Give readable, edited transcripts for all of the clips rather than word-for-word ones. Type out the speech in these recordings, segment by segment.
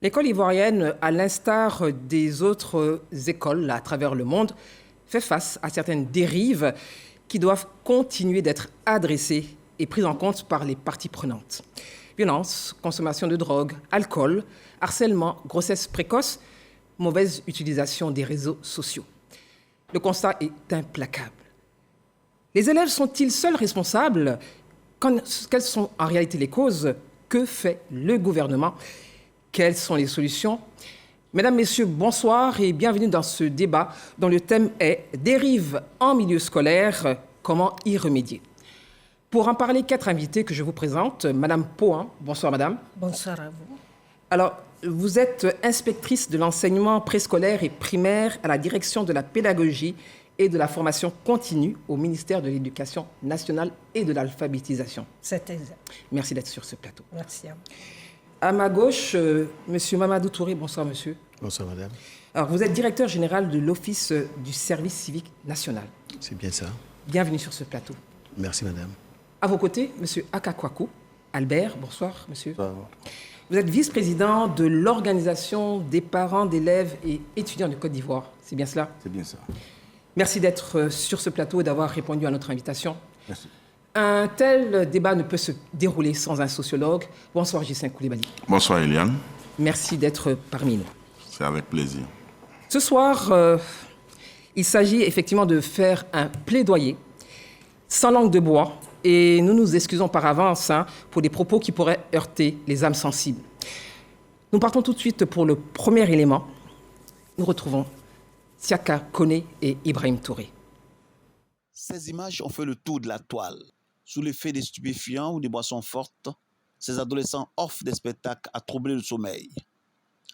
L'école ivoirienne, à l'instar des autres écoles à travers le monde, fait face à certaines dérives qui doivent continuer d'être adressées et prises en compte par les parties prenantes. Violence, consommation de drogue, alcool, harcèlement, grossesse précoce, mauvaise utilisation des réseaux sociaux. Le constat est implacable. Les élèves sont-ils seuls responsables? Quelles sont en réalité les causes? Que fait le gouvernement? Quelles sont les solutions? Mesdames, Messieurs, bonsoir et bienvenue dans ce débat dont le thème est « Dérive en milieu scolaire, comment y remédier ?» Pour en parler, 4 invités que je vous présente. Madame Pohan, bonsoir madame. Bonsoir à vous. Alors, vous êtes inspectrice de l'enseignement préscolaire et primaire à la direction de la pédagogie et de la formation continue au ministère de l'Éducation nationale et de l'alphabétisation. C'est exact. Merci d'être sur ce plateau. Merci à vous. À ma gauche, monsieur Mamadou Touré. Bonsoir monsieur. Bonsoir madame. Alors, vous êtes directeur général de l'Office du service civique national. C'est bien ça. Bienvenue sur ce plateau. Merci madame. À vos côtés, monsieur Akakwaku Albert. Bonsoir monsieur. Bonsoir. Vous êtes vice-président de l'Organisation des parents d'élèves et étudiants de Côte d'Ivoire. C'est bien cela? C'est bien ça. Merci d'être sur ce plateau et d'avoir répondu à notre invitation. Merci. Un tel débat ne peut se dérouler sans un sociologue. Bonsoir Gislain Koulibaly. Bonsoir Eliane. Merci d'être parmi nous. C'est avec plaisir. Ce soir, il s'agit effectivement de faire un plaidoyer sans langue de bois et nous nous excusons par avance pour des propos qui pourraient heurter les âmes sensibles. Nous partons tout de suite pour le premier élément. Nous retrouvons Siaka Koné et Ibrahim Touré. Ces images ont fait le tour de la toile. Sous l'effet des stupéfiants ou des boissons fortes, ces adolescents offrent des spectacles à troubler le sommeil.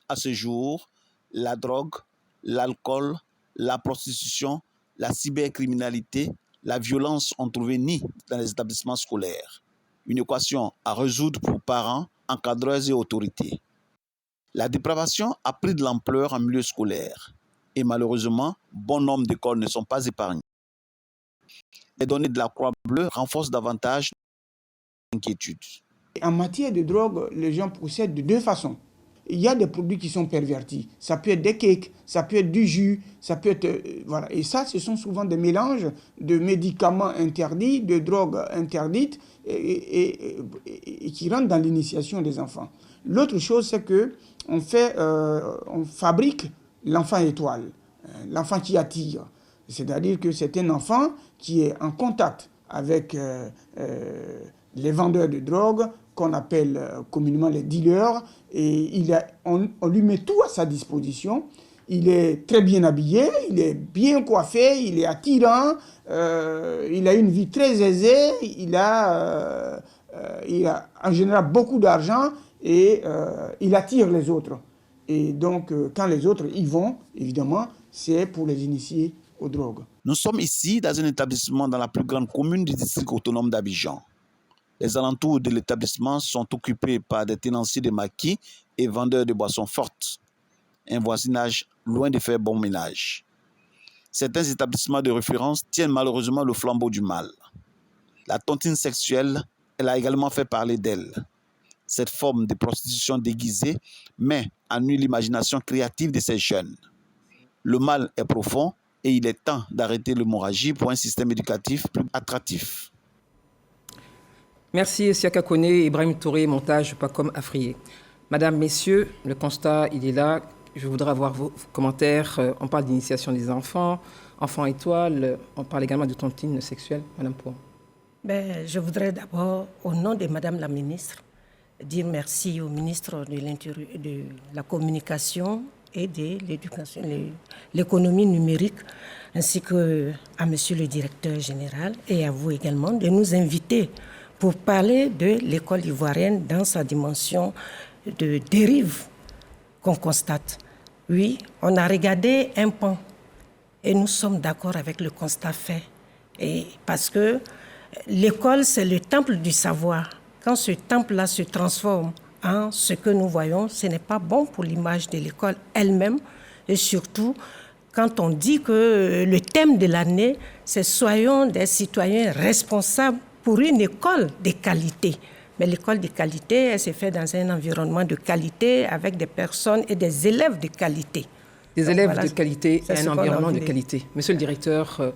À ce jour, la drogue, l'alcool, la prostitution, la cybercriminalité, la violence ont trouvé nid dans les établissements scolaires. Une équation à résoudre pour parents, encadreurs et autorités. La dépravation a pris de l'ampleur en milieu scolaire. Et malheureusement, bon nombre d'écoles ne sont pas épargnées. Les données de la Croix-Bleue renforcent davantage l'inquiétude. En matière de drogue, les gens procèdent de 2 façons. Il y a des produits qui sont pervertis. Ça peut être des cakes, ça peut être du jus, ça peut être... voilà. Et ça, ce sont souvent des mélanges de médicaments interdits, de drogues interdites et qui rentrent dans l'initiation des enfants. L'autre chose, c'est qu'on fabrique l'enfant étoile, l'enfant qui attire. C'est-à-dire que c'est un enfant qui est en contact avec les vendeurs de drogue, qu'on appelle communément les dealers, et on lui met tout à sa disposition. Il est très bien habillé, il est bien coiffé, il est attirant, il a une vie très aisée, il a en général beaucoup d'argent et il attire les autres. Et donc, quand les autres y vont, évidemment, c'est pour les initier aux drogues. Nous sommes ici dans un établissement dans la plus grande commune du district autonome d'Abidjan. Les alentours de l'établissement sont occupés par des tenanciers de maquis et vendeurs de boissons fortes. Un voisinage loin de faire bon ménage. Certains établissements de référence tiennent malheureusement le flambeau du mal. La tontine sexuelle, elle a également fait parler d'elle. Cette forme de prostitution déguisée met à nu l'imagination créative de ces jeunes. Le mal est profond et il est temps d'arrêter l'hémorragie pour un système éducatif plus attractif. Merci Siaka Koné, Ibrahim Touré, montage pas comme Afrié. Madame, Messieurs, le constat, il est là. Je voudrais avoir vos commentaires. On parle d'initiation des enfants, enfants étoiles. On parle également de tontine sexuelle. Madame Pohan. Je voudrais d'abord, au nom de Madame la ministre, dire merci au ministre de la Communication et de l'Éducation, l'économie numérique, ainsi qu'à Monsieur le directeur général et à vous également de nous inviter pour parler de l'école ivoirienne dans sa dimension de dérive qu'on constate. Oui, on a regardé un pan et nous sommes d'accord avec le constat fait. Et parce que l'école, c'est le temple du savoir. Quand ce temple-là se transforme en ce que nous voyons, ce n'est pas bon pour l'image de l'école elle-même. Et surtout, quand on dit que le thème de l'année, c'est « Soyons des citoyens responsables pour une école de qualité ». Mais l'école de qualité, elle se fait dans un environnement de qualité avec des personnes et des élèves de qualité. Des élèves de qualité et un environnement de voulait. qualité. Monsieur le directeur,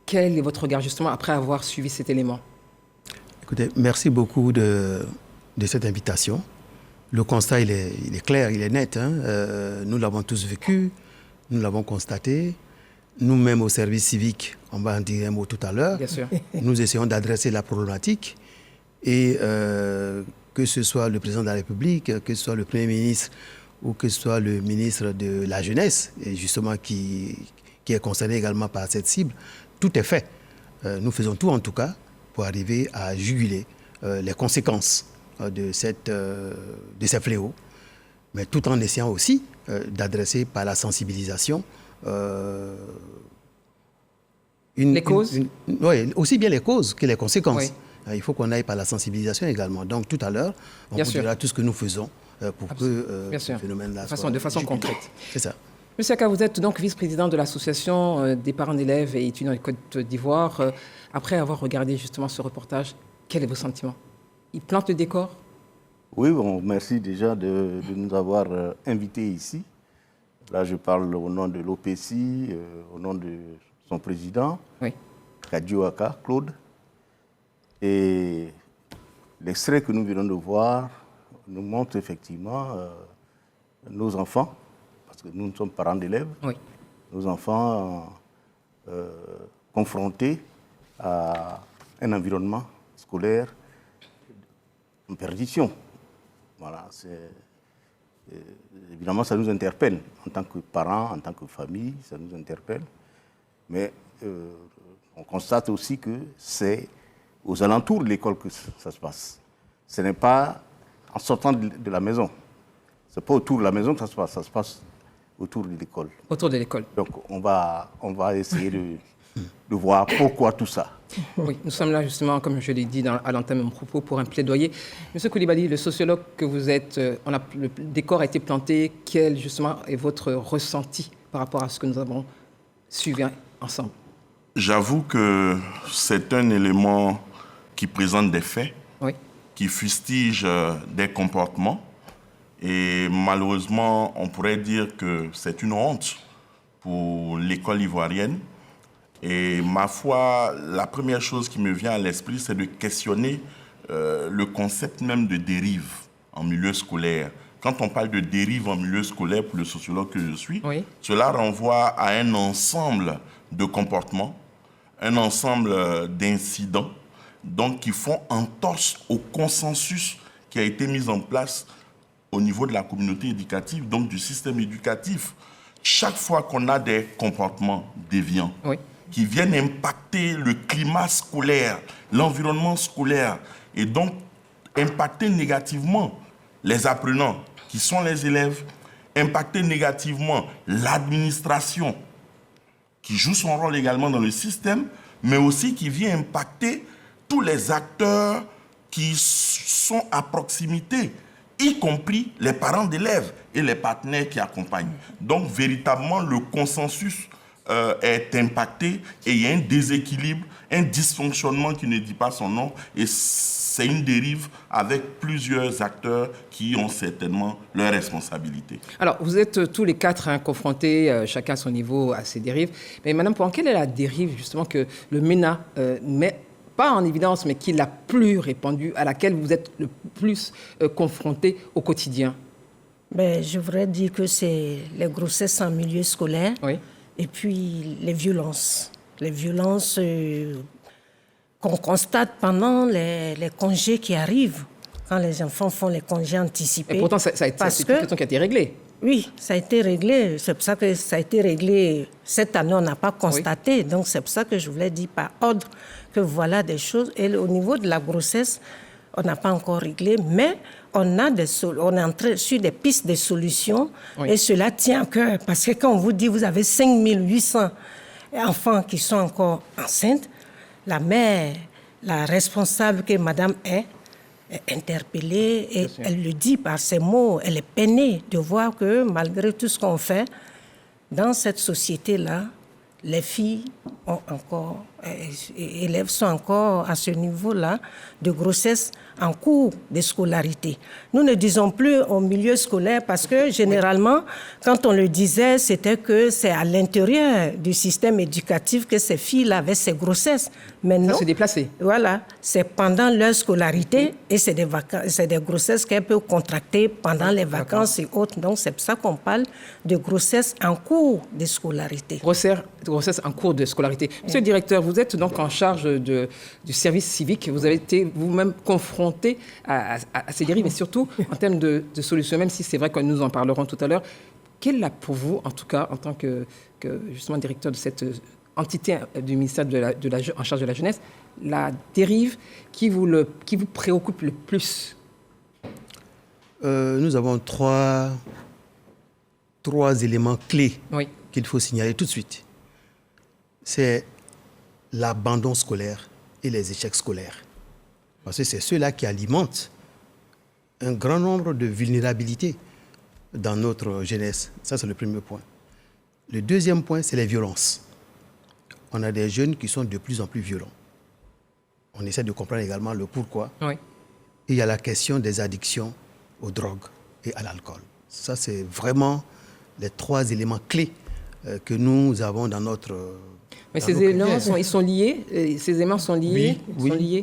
quel est votre regard justement après avoir suivi cet élément? Écoutez, merci beaucoup de cette invitation. Le constat, il est clair, il est net. Nous l'avons tous vécu, nous l'avons constaté. Nous-mêmes au service civique, on va en dire un mot tout à l'heure. Bien sûr. Nous essayons d'adresser la problématique et que ce soit le président de la République, que ce soit le Premier ministre ou que ce soit le ministre de la Jeunesse, et justement qui est concerné également par cette cible, tout est fait. Nous faisons tout en tout cas pour arriver à juguler les conséquences de ces fléaux, mais tout en essayant aussi d'adresser par la sensibilisation les causes. Oui, aussi bien les causes que les conséquences. Oui. Il faut qu'on aille par la sensibilisation également. Donc tout à l'heure, on vous dira tout ce que nous faisons pour que ce phénomène-là soit de façon concrète. C'est ça. Monsieur Aka, vous êtes donc vice-président de l'association des parents d'élèves et étudiants de Côte d'Ivoire. Après avoir regardé justement ce reportage, quel est vos sentiments? Il plante le décor? Oui, bon, merci déjà de nous avoir invités ici. Là, je parle au nom de l'OPC, au nom de son président, oui. Kadio Aka, Claude. Et l'extrait que nous venons de voir nous montre effectivement nos enfants, parce que nous sommes parents d'élèves, oui. Nos enfants confrontés à un environnement scolaire en perdition. Voilà, évidemment, ça nous interpelle en tant que parents, en tant que famille, ça nous interpelle. Mais on constate aussi que c'est aux alentours de l'école que ça se passe. Ce n'est pas en sortant de la maison. Ce n'est pas autour de la maison que ça se passe autour de l'école. Autour de l'école. Donc on va essayer de voir pourquoi tout ça. Oui, nous sommes là justement, comme je l'ai dit à l'entame de mon propos, pour un plaidoyer. Monsieur Koulibaly, le sociologue que vous êtes, le décor a été planté. Quel justement est votre ressenti par rapport à ce que nous avons suivi ensemble? J'avoue que c'est un élément qui présente des faits, oui. Qui fustige des comportements. Et malheureusement, on pourrait dire que c'est une honte pour l'école ivoirienne. Et ma foi, la première chose qui me vient à l'esprit, c'est de questionner le concept même de dérive en milieu scolaire. Quand on parle de dérive en milieu scolaire, pour le sociologue que je suis, oui. Cela renvoie à un ensemble de comportements, un ensemble d'incidents, donc qui font entorse au consensus qui a été mis en place au niveau de la communauté éducative, donc du système éducatif. Chaque fois qu'on a des comportements déviants, oui. qui viennent impacter le climat scolaire, l'environnement scolaire, et donc impacter négativement les apprenants, qui sont les élèves, impacter négativement l'administration, qui joue son rôle également dans le système, mais aussi qui vient impacter tous les acteurs qui sont à proximité, y compris les parents d'élèves et les partenaires qui accompagnent. Donc, véritablement, le consensus est impacté et il y a un déséquilibre, un dysfonctionnement qui ne dit pas son nom, et c'est une dérive avec plusieurs acteurs qui ont certainement leurs responsabilités. Alors, vous êtes tous les quatre confrontés, chacun à son niveau, à ces dérives. Mais Madame Pouan, quelle est la dérive justement que le MENA met pas en évidence, mais qui est la plus répandue, à laquelle vous êtes le plus confrontés au quotidien? Ben, je voudrais dire que c'est les grossesses en milieu scolaire. Oui. Et puis les violences. Les violences qu'on constate pendant les congés qui arrivent, quand les enfants font les congés anticipés. Et pourtant, c'est une question qui a été réglée. Oui, ça a été réglé. C'est pour ça que ça a été réglé cette année. On n'a pas constaté. Oui. Donc, c'est pour ça que je voulais dire par ordre que voilà des choses. Et au niveau de la grossesse, on n'a pas encore réglé, mais on est entré sur des pistes de solutions. Oui. Et cela tient à cœur. Parce que quand on vous dit que vous avez 5800 enfants qui sont encore enceintes, la mère, la responsable que madame est interpellée et elle le dit par ses mots. Elle est peinée de voir que malgré tout ce qu'on fait, dans cette société-là, les filles ont encore élèves sont encore à ce niveau-là de grossesse en cours de scolarité. Nous ne disons plus au milieu scolaire parce que généralement, quand on le disait, c'était que c'est à l'intérieur du système éducatif que ces filles avaient ces grossesses. Mais non. Ça se déplacer. Voilà, c'est pendant leur scolarité et c'est des grossesses qu'elles peuvent contracter pendant les vacances et autres. Donc c'est pour ça qu'on parle de grossesse en cours de scolarité. Grossesse en cours de scolarité. Monsieur le directeur, vous êtes donc en charge du service civique. Vous avez été vous-même confronté à ces dérives, mais surtout en termes de solutions, même si c'est vrai que nous en parlerons tout à l'heure. Quelle est pour vous, en tout cas, en tant que justement directeur de cette entité du ministère en charge de la jeunesse, la dérive qui vous préoccupe le plus? Nous avons trois éléments clés qu'il faut signaler tout de suite. C'est l'abandon scolaire et les échecs scolaires. Parce que c'est ceux-là qui alimentent un grand nombre de vulnérabilités dans notre jeunesse. Ça, c'est le premier point. Le deuxième point, c'est les violences. On a des jeunes qui sont de plus en plus violents. On essaie de comprendre également le pourquoi. Oui. Et il y a la question des addictions aux drogues et à l'alcool. Ça, c'est vraiment les trois éléments clés que nous avons dans notre... Mais ces éléments, ils sont liés? Ces éléments sont liés?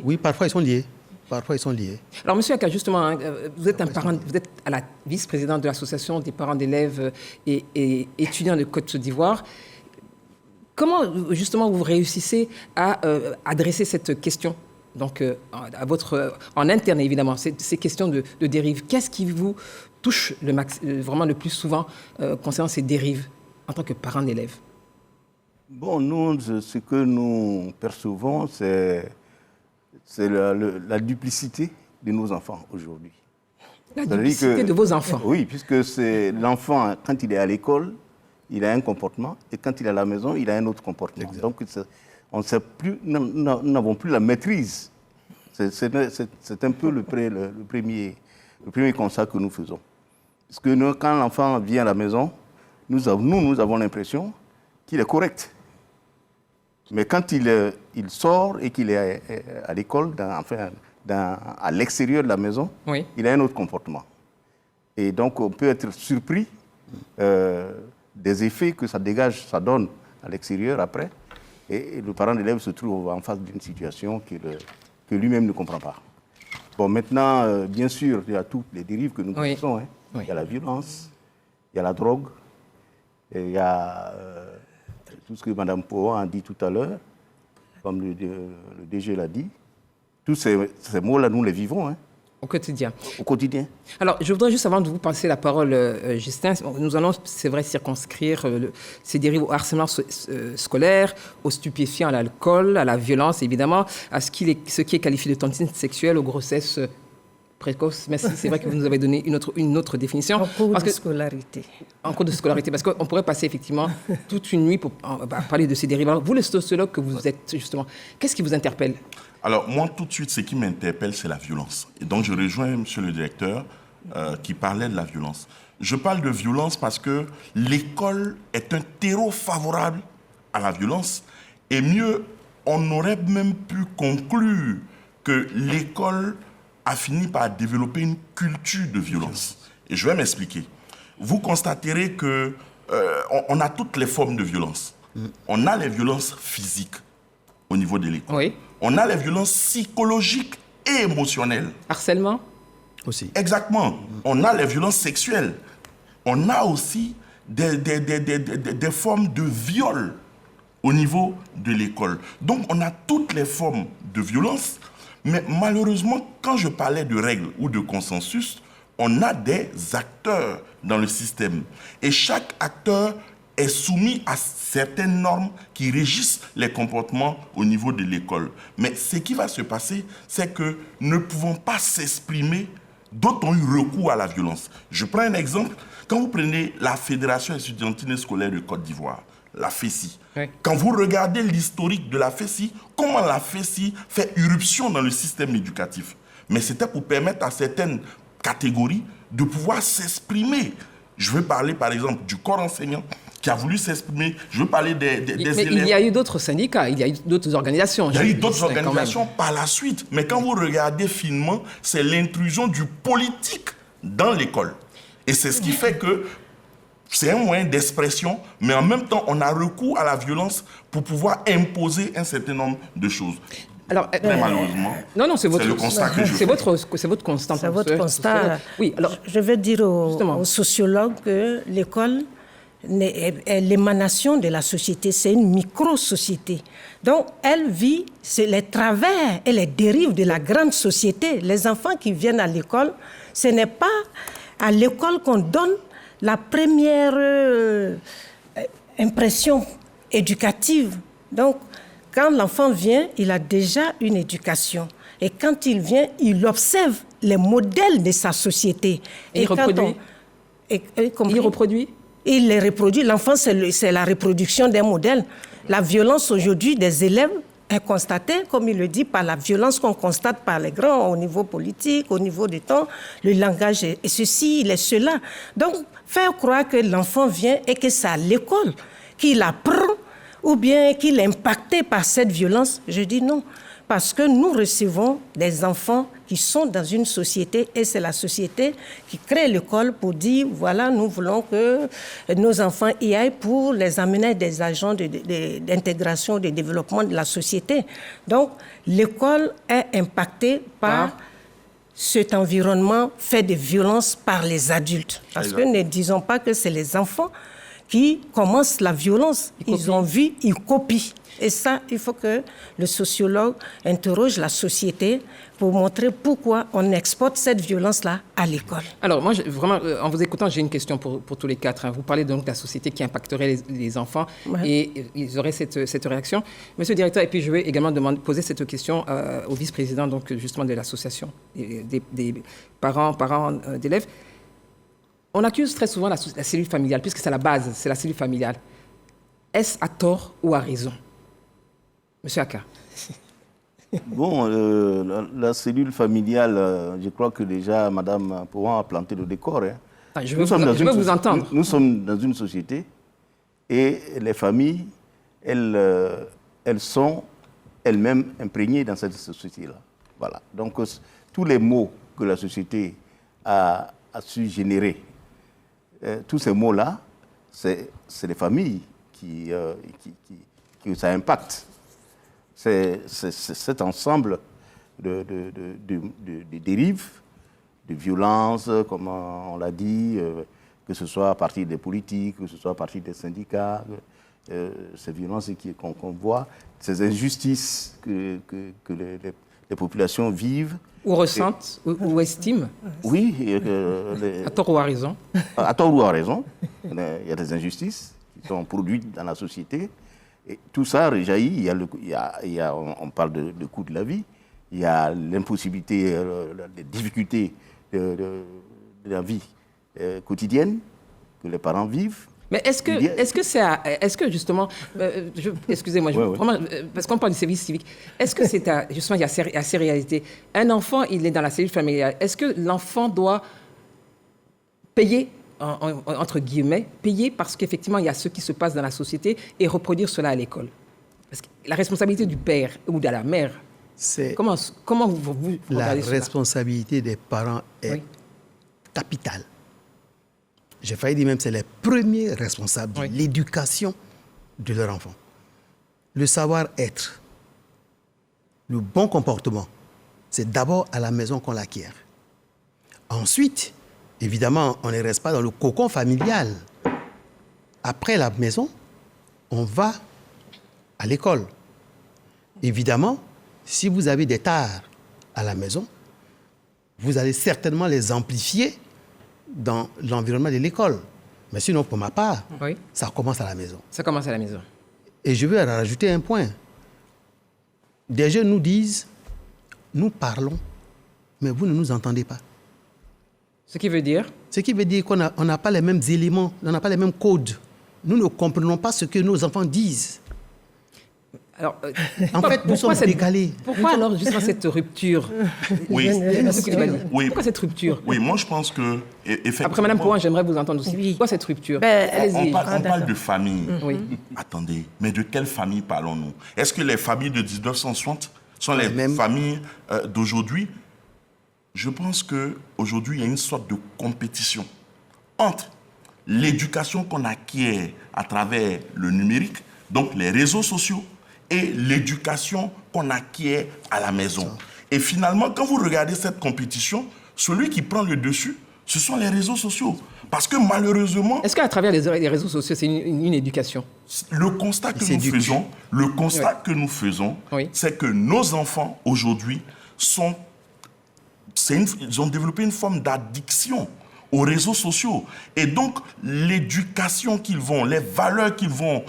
Oui, parfois ils sont liés. Parfois, ils sont liés. Alors, monsieur Aka, justement, vous êtes vous êtes à la vice-présidente de l'association des parents d'élèves et étudiants de Côte d'Ivoire. Comment, justement, vous réussissez à adresser cette question, donc en interne, évidemment, ces questions de dérive? Qu'est-ce qui vous touche vraiment le plus souvent concernant ces dérives en tant que parent d'élèves? Bon, nous, ce que nous percevons, c'est la duplicité de nos enfants aujourd'hui. La duplicité de vos enfants? Oui, puisque c'est l'enfant, quand il est à l'école, il a un comportement, et quand il est à la maison, il a un autre comportement. Exact. Donc, on ne sait plus, nous n'avons plus la maîtrise. C'est un peu le premier constat que nous faisons. Parce que quand l'enfant vient à la maison, nous avons l'impression qu'il est correct. Mais quand il sort et qu'il est à l'école, à l'extérieur de la maison, il a un autre comportement. Et donc, on peut être surpris des effets que ça dégage, ça donne à l'extérieur après. Et le parent d'élève se trouve en face d'une situation que lui-même ne comprend pas. Bon, maintenant, bien sûr, il y a toutes les dérives que nous connaissons. Hein. Il y a la violence, il y a la drogue, et il y a... tout ce que Mme Pohan a dit tout à l'heure, comme le DG l'a dit, tous ces mots-là, nous les vivons. Hein. Au quotidien. Au quotidien. Alors, je voudrais juste, avant de vous passer la parole, Justin, nous allons, c'est vrai, circonscrire ces dérives au harcèlement scolaire, aux stupéfiants, à l'alcool, à la violence, évidemment, à ce qui est qualifié de tontine sexuelle, aux grossesses précoce. Merci, c'est vrai que vous nous avez donné une autre définition. En cours de scolarité. En cours de scolarité, parce qu'on pourrait passer effectivement toute une nuit pour parler de ces dérives. Alors, vous, le sociologue que vous êtes, justement, qu'est-ce qui vous interpelle? Alors, moi, tout de suite, ce qui m'interpelle, c'est la violence. Et donc, je rejoins monsieur le directeur qui parlait de la violence. Je parle de violence parce que l'école est un terreau favorable à la violence. Et mieux, on aurait même pu conclure que l'école a fini par développer une culture de violence. Et je vais m'expliquer. Vous constaterez que on a toutes les formes de violence. On a les violences physiques au niveau de l'école. Oui. On a les violences psychologiques et émotionnelles. Harcèlement aussi. Exactement. On a les violences sexuelles. On a aussi des formes de viol au niveau de l'école. Donc, on a toutes les formes de violence. Mais malheureusement, quand je parlais de règles ou de consensus, on a des acteurs dans le système. Et chaque acteur est soumis à certaines normes qui régissent les comportements au niveau de l'école. Mais ce qui va se passer, c'est que ne pouvons pas s'exprimer, d'autres ont eu recours à la violence. Je prends un exemple. Quand vous prenez la Fédération estudiantine et scolaire de Côte d'Ivoire, la FESI, quand vous regardez l'historique de la FESI, comment la FESI fait irruption dans le système éducatif. Mais c'était pour permettre à certaines catégories de pouvoir s'exprimer. Je veux parler par exemple du corps enseignant, qui a voulu s'exprimer. Je veux parler des élèves. Il y a eu d'autres syndicats, il y a eu d'autres organisations. Il y a eu d'autres organisations par la suite. Mais quand vous regardez finement, c'est l'intrusion du politique dans l'école. Et c'est ce qui fait que c'est un moyen d'expression, mais en même temps, on a recours à la violence pour pouvoir imposer un certain nombre de choses. Alors, mais malheureusement, c'est le constat que je fais. C'est votre constat. C'est votre constat. Oui, alors, je veux dire aux sociologues que l'école est l'émanation de la société, c'est une micro-société. Donc, elle vit les travers et les dérives de la grande société. Les enfants qui viennent à l'école, ce n'est pas à l'école qu'on donne la première impression éducative. Donc, quand l'enfant vient, il a déjà une éducation. Et quand il vient, il observe les modèles de sa société. Et il reproduit. Il reproduit. Il les reproduit. L'enfant, c'est la reproduction d'un modèle. La violence aujourd'hui des élèves est constatée, comme il le dit, par la violence qu'on constate par les grands au niveau politique, au niveau du temps, le langage et ceci, il est cela. Donc, faire croire que l'enfant vient et que c'est à l'école qu'il apprend ou bien qu'il est impacté par cette violence, je dis non. Parce que nous recevons des enfants qui sont dans une société et c'est la société qui crée l'école pour dire, voilà, nous voulons que nos enfants y aillent pour les amener à des agents d'intégration, de développement de la société. Donc, l'école est impactée par cet environnement fait de violence par les adultes. Parce que ne disons pas que c'est les enfants qui commencent la violence. Ils ont vu, ils copient. Et ça, il faut que le sociologue interroge la société pour montrer pourquoi on exporte cette violence-là à l'école. Alors, moi, vraiment, en vous écoutant, j'ai une question pour tous les quatre. Vous parlez donc de la société qui impacterait les enfants et ils auraient cette réaction. Monsieur le directeur, et puis je vais également poser cette question au vice-président donc, justement de l'association des parents d'élèves. On accuse très souvent la cellule familiale, puisque c'est la base, c'est la cellule familiale. Est-ce à tort ou à raison? Monsieur Aka. Bon, la cellule familiale, je crois que déjà Mme Pouan a planté le décor. Hein. Je veux vous entendre. Nous sommes dans une société et les familles, elles sont elles-mêmes imprégnées dans cette société-là. Voilà. Donc, tous les maux que la société a su générer, tous ces mots-là, c'est les familles qui ça impacte. C'est cet ensemble de dérives, de violences, comme on l'a dit, que ce soit à partir des politiques, que ce soit à partir des syndicats, ces violences qu'on voit, ces injustices que les populations vivent. Ou ressentent, ou estiment. Oui. À tort ou à raison. À tort ou à raison. Il y a des injustices qui sont produites dans la société. Et tout ça rejaillit. On parle de coût de la vie. Il y a l'impossibilité, les difficultés de la vie quotidienne que les parents vivent. Mais est-ce que justement, excusez-moi, vraiment, parce qu'on parle du service civique, est-ce que c'est justement, il y a ces réalités. Un enfant, il est dans la cellule familiale. Est-ce que l'enfant doit payer, entre guillemets, payer parce qu'effectivement, il y a ce qui se passe dans la société et reproduire cela à l'école? Parce que la responsabilité du père ou de la mère, comment vous la regardez cela? Responsabilité des parents est capitale. J'ai failli dire même c'est les premiers responsables de l'éducation de leur enfant. Le savoir-être, le bon comportement, c'est d'abord à la maison qu'on l'acquiert. Ensuite, évidemment, on ne reste pas dans le cocon familial. Après la maison, on va à l'école. Évidemment, si vous avez des tares à la maison, vous allez certainement les amplifier dans l'environnement de l'école. Mais sinon, pour ma part, ça commence à la maison. Ça commence à la maison. Et je veux rajouter un point. Des jeunes nous disent, nous parlons, mais vous ne nous entendez pas. Ce qui veut dire? Ce qui veut dire qu'on n'a pas les mêmes éléments, on n'a pas les mêmes codes. Nous ne comprenons pas ce que nos enfants disent. Alors, En fait, nous sommes décalés. Pourquoi alors justement cette rupture? Oui. Oui. Pourquoi cette rupture? Oui, moi je pense que effectivement. Après, Madame Pouin, j'aimerais vous entendre aussi. Oui. Pourquoi cette rupture? On Allez-y. parle de famille. Oui. Attendez, mais de quelle famille parlons-nous? Est-ce que les familles de 1960 sont les Même. familles d'aujourd'hui? Je pense qu'aujourd'hui, il y a une sorte de compétition entre l'éducation qu'on acquiert à travers le numérique, donc les réseaux sociaux, et l'éducation qu'on acquiert à la maison. Et finalement, quand vous regardez cette compétition, celui qui prend le dessus, ce sont les réseaux sociaux. Parce que malheureusement... Est-ce qu'à travers les réseaux sociaux, c'est une éducation? Le constat que nous faisons, Oui. c'est que nos enfants, aujourd'hui, ils ont développé une forme d'addiction aux réseaux sociaux. Et donc, l'éducation qu'ils vont, les valeurs qu'ils vont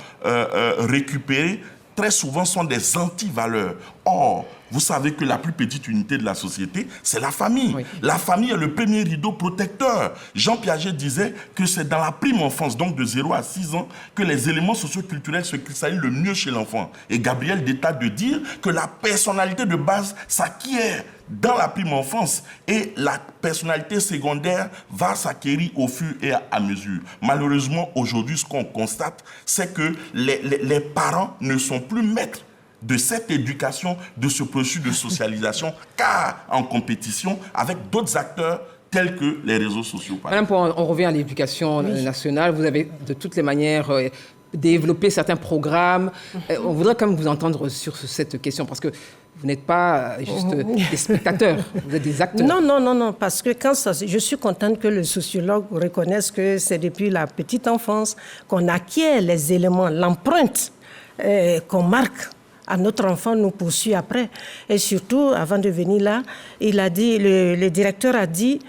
récupérer, très souvent sont des anti-valeurs. Or, vous savez que la plus petite unité de la société, c'est la famille. Oui. La famille est le premier rideau protecteur. Jean Piaget disait que c'est dans la prime enfance, donc de 0 à 6 ans, que les éléments socio-culturels se cristallent le mieux chez l'enfant. Et Gabriel Détat de dire que la personnalité de base s'acquiert dans la prime enfance et la personnalité secondaire va s'acquérir au fur et à mesure. Malheureusement, aujourd'hui, ce qu'on constate, c'est que les parents ne sont plus maîtres de cette éducation, de ce processus de socialisation, car en compétition avec d'autres acteurs tels que les réseaux sociaux. Madame, on revient à l'éducation nationale. Vous avez de toutes les manières développé certains programmes. On voudrait quand même vous entendre sur cette question, parce que vous n'êtes pas juste des spectateurs, vous êtes des acteurs. Non, parce que je suis contente que le sociologue reconnaisse que c'est depuis la petite enfance qu'on acquiert les éléments, l'empreinte qu'on marque à notre enfant nous poursuit après. Et surtout, avant de venir là, il a dit, le directeur a dit,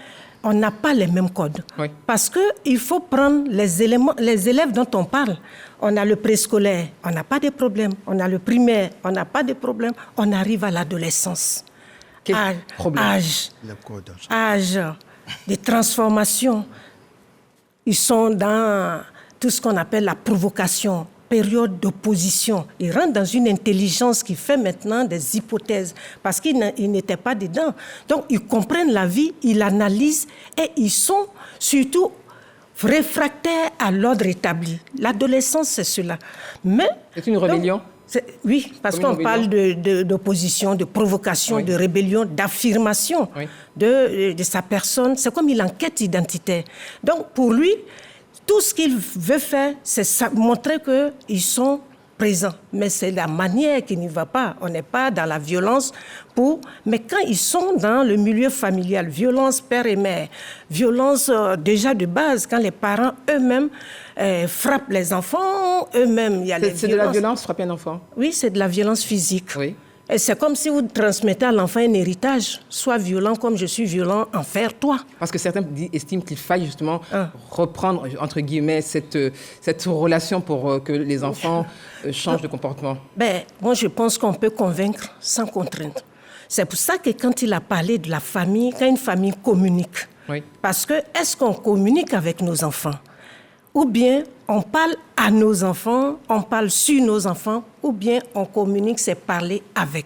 on n'a pas les mêmes codes. Oui. Parce qu'il faut prendre les élèves dont on parle. On a le préscolaire, on n'a pas de problème. On a le primaire, on n'a pas de problème. On arrive à l'adolescence. Quel problème? Âge de transformation. Ils sont dans tout ce qu'on appelle la provocation, période d'opposition. Ils rentrent dans une intelligence qui fait maintenant des hypothèses parce qu'ils n'étaient pas dedans. Donc, ils comprennent la vie, ils l'analysent et ils sont surtout réfractaires à l'ordre établi. L'adolescence, c'est cela. Mais... C'est une rébellion? Oui, parce qu'on parle d'opposition, de provocation, de rébellion, d'affirmation de sa personne. C'est comme une enquête identitaire. Donc, pour lui, tout ce qu'il veut faire, c'est montrer qu'ils sont présents. Mais c'est la manière qui n'y va pas. On n'est pas dans la violence Mais quand ils sont dans le milieu familial, violence père et mère, violence déjà de base, quand les parents eux-mêmes frappent les enfants, eux-mêmes, il y a les violences. C'est de la violence, frapper un enfant? Oui, c'est de la violence physique. Oui. Et c'est comme si vous transmettez à l'enfant un héritage. Sois violent comme je suis violent envers toi. Parce que certains estiment qu'il faille justement reprendre, entre guillemets, cette relation pour que les enfants changent de comportement. Moi, je pense qu'on peut convaincre sans contrainte. C'est pour ça que quand il a parlé de la famille, quand une famille communique, parce que est-ce qu'on communique avec nos enfants? Ou bien on parle à nos enfants, on parle sur nos enfants, ou bien on communique, c'est parler avec.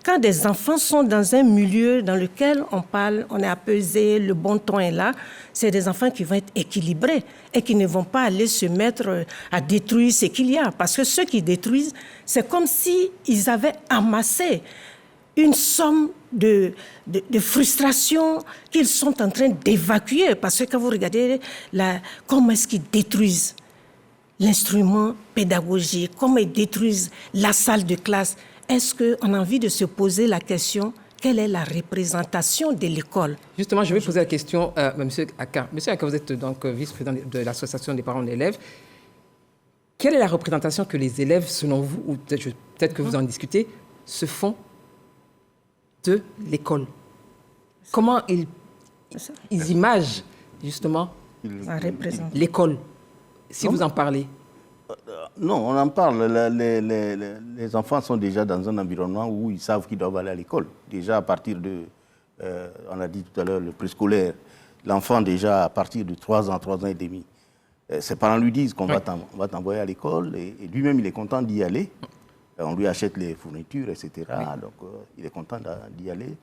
Quand des enfants sont dans un milieu dans lequel on parle, on est apaisé, le bon ton est là, c'est des enfants qui vont être équilibrés et qui ne vont pas aller se mettre à détruire ce qu'il y a. Parce que ceux qui détruisent, c'est comme s'ils avaient amassé une somme de frustration qu'ils sont en train d'évacuer. Parce que quand vous regardez comment est-ce qu'ils détruisent l'instrument pédagogique, comment ils détruisent la salle de classe, est-ce qu'on a envie de se poser la question, quelle est la représentation de l'école? Justement, je vais poser la question à M. Aka. M. Aka, vous êtes donc vice-président de l'Association des parents d'élèves. Quelle est la représentation que les élèves, selon vous, ou peut-être que vous en discutez, se font de l'école? Comment ils imagent justement l'école, si vous en parlez? Non, on en parle. Les enfants sont déjà dans un environnement où ils savent qu'ils doivent aller à l'école. Déjà à partir de, on a dit tout à l'heure, le préscolaire, l'enfant déjà à partir de 3 ans et demi, ses parents lui disent qu'on va t'envoyer à l'école et lui-même il est content d'y aller. On lui achète les fournitures, etc. Donc, il est content d'y aller.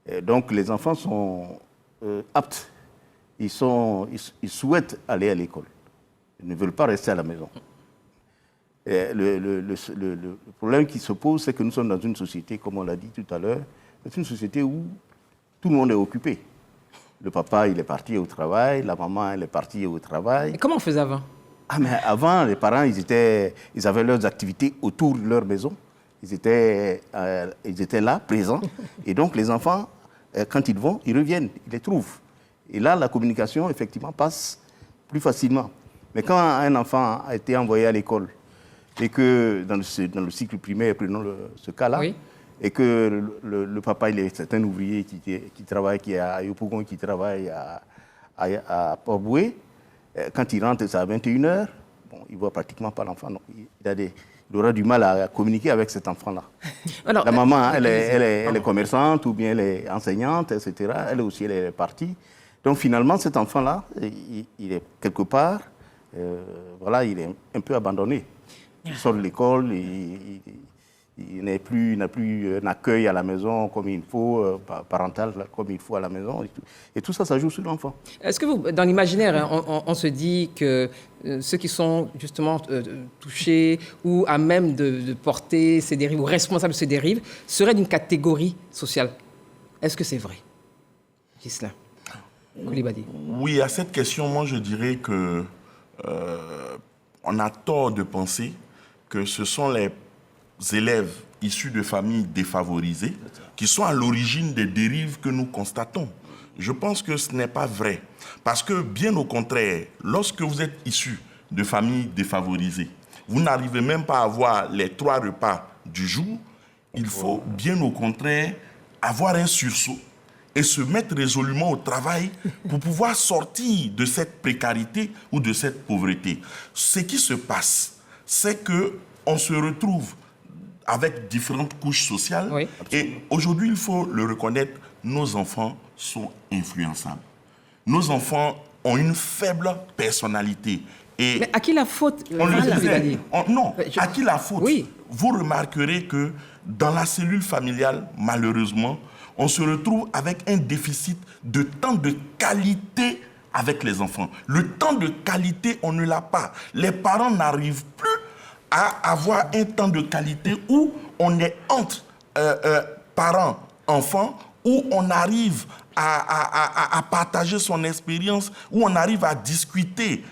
Et donc, les enfants sont aptes. Ils souhaitent aller à l'école. Ils ne veulent pas rester à la maison. Et le problème qui se pose, c'est que nous sommes dans une société, comme on l'a dit tout à l'heure, c'est une société où tout le monde est occupé. Le papa, il est parti au travail, la maman, elle est partie au travail. Et comment on faisait avant? Mais avant, les parents, ils avaient leurs activités autour de leur maison. Ils étaient là, présents. Et donc, les enfants, quand ils vont, ils reviennent, ils les trouvent. Et là, la communication, effectivement, passe plus facilement. Mais quand un enfant a été envoyé à l'école, et que dans le cycle primaire, prenons ce cas-là, oui, et que le papa, c'est un ouvrier qui travaille, qui est à Yopougon, qui travaille à Port-Boué, quand il rentre, c'est à 21h, bon, il ne voit pratiquement pas l'enfant. Il aura du mal à communiquer avec cet enfant-là. Alors, la maman, elle est commerçante ou bien elle est enseignante, etc. Elle aussi, elle est partie. Donc finalement, cet enfant-là, il est quelque part, voilà, il est un peu abandonné. Il sort de l'école, il n'a plus un accueil à la maison comme il faut, parental comme il faut à la maison. Et tout ça, ça joue sur l'enfant. Est-ce que dans l'imaginaire, on se dit que ceux qui sont justement touchés ou à même de porter ces dérives ou responsables de ces dérives seraient d'une catégorie sociale? Est-ce que c'est vrai, Ghislain Coulibaly? Oui, à cette question, moi je dirais que on a tort de penser que ce sont les élèves issus de familles défavorisées qui sont à l'origine des dérives que nous constatons. Je pense que ce n'est pas vrai. Parce que, bien au contraire, lorsque vous êtes issu de familles défavorisées, vous n'arrivez même pas à avoir les 3 repas du jour. Il faut, bien au contraire, avoir un sursaut et se mettre résolument au travail pour pouvoir sortir de cette précarité ou de cette pauvreté. Ce qui se passe, c'est qu'on se retrouve avec différentes couches sociales. Oui, et aujourd'hui, il faut le reconnaître, nos enfants sont influençables. Nos enfants ont une faible personnalité. Et mais à qui la faute? Non, à qui la faute? Oui. Vous remarquerez que dans la cellule familiale, malheureusement, on se retrouve avec un déficit de temps de qualité avec les enfants. Le temps de qualité, on ne l'a pas. Les parents n'arrivent plus à avoir un temps de qualité où on est entre parents-enfants, où on arrive à partager son expérience, où on arrive à discuter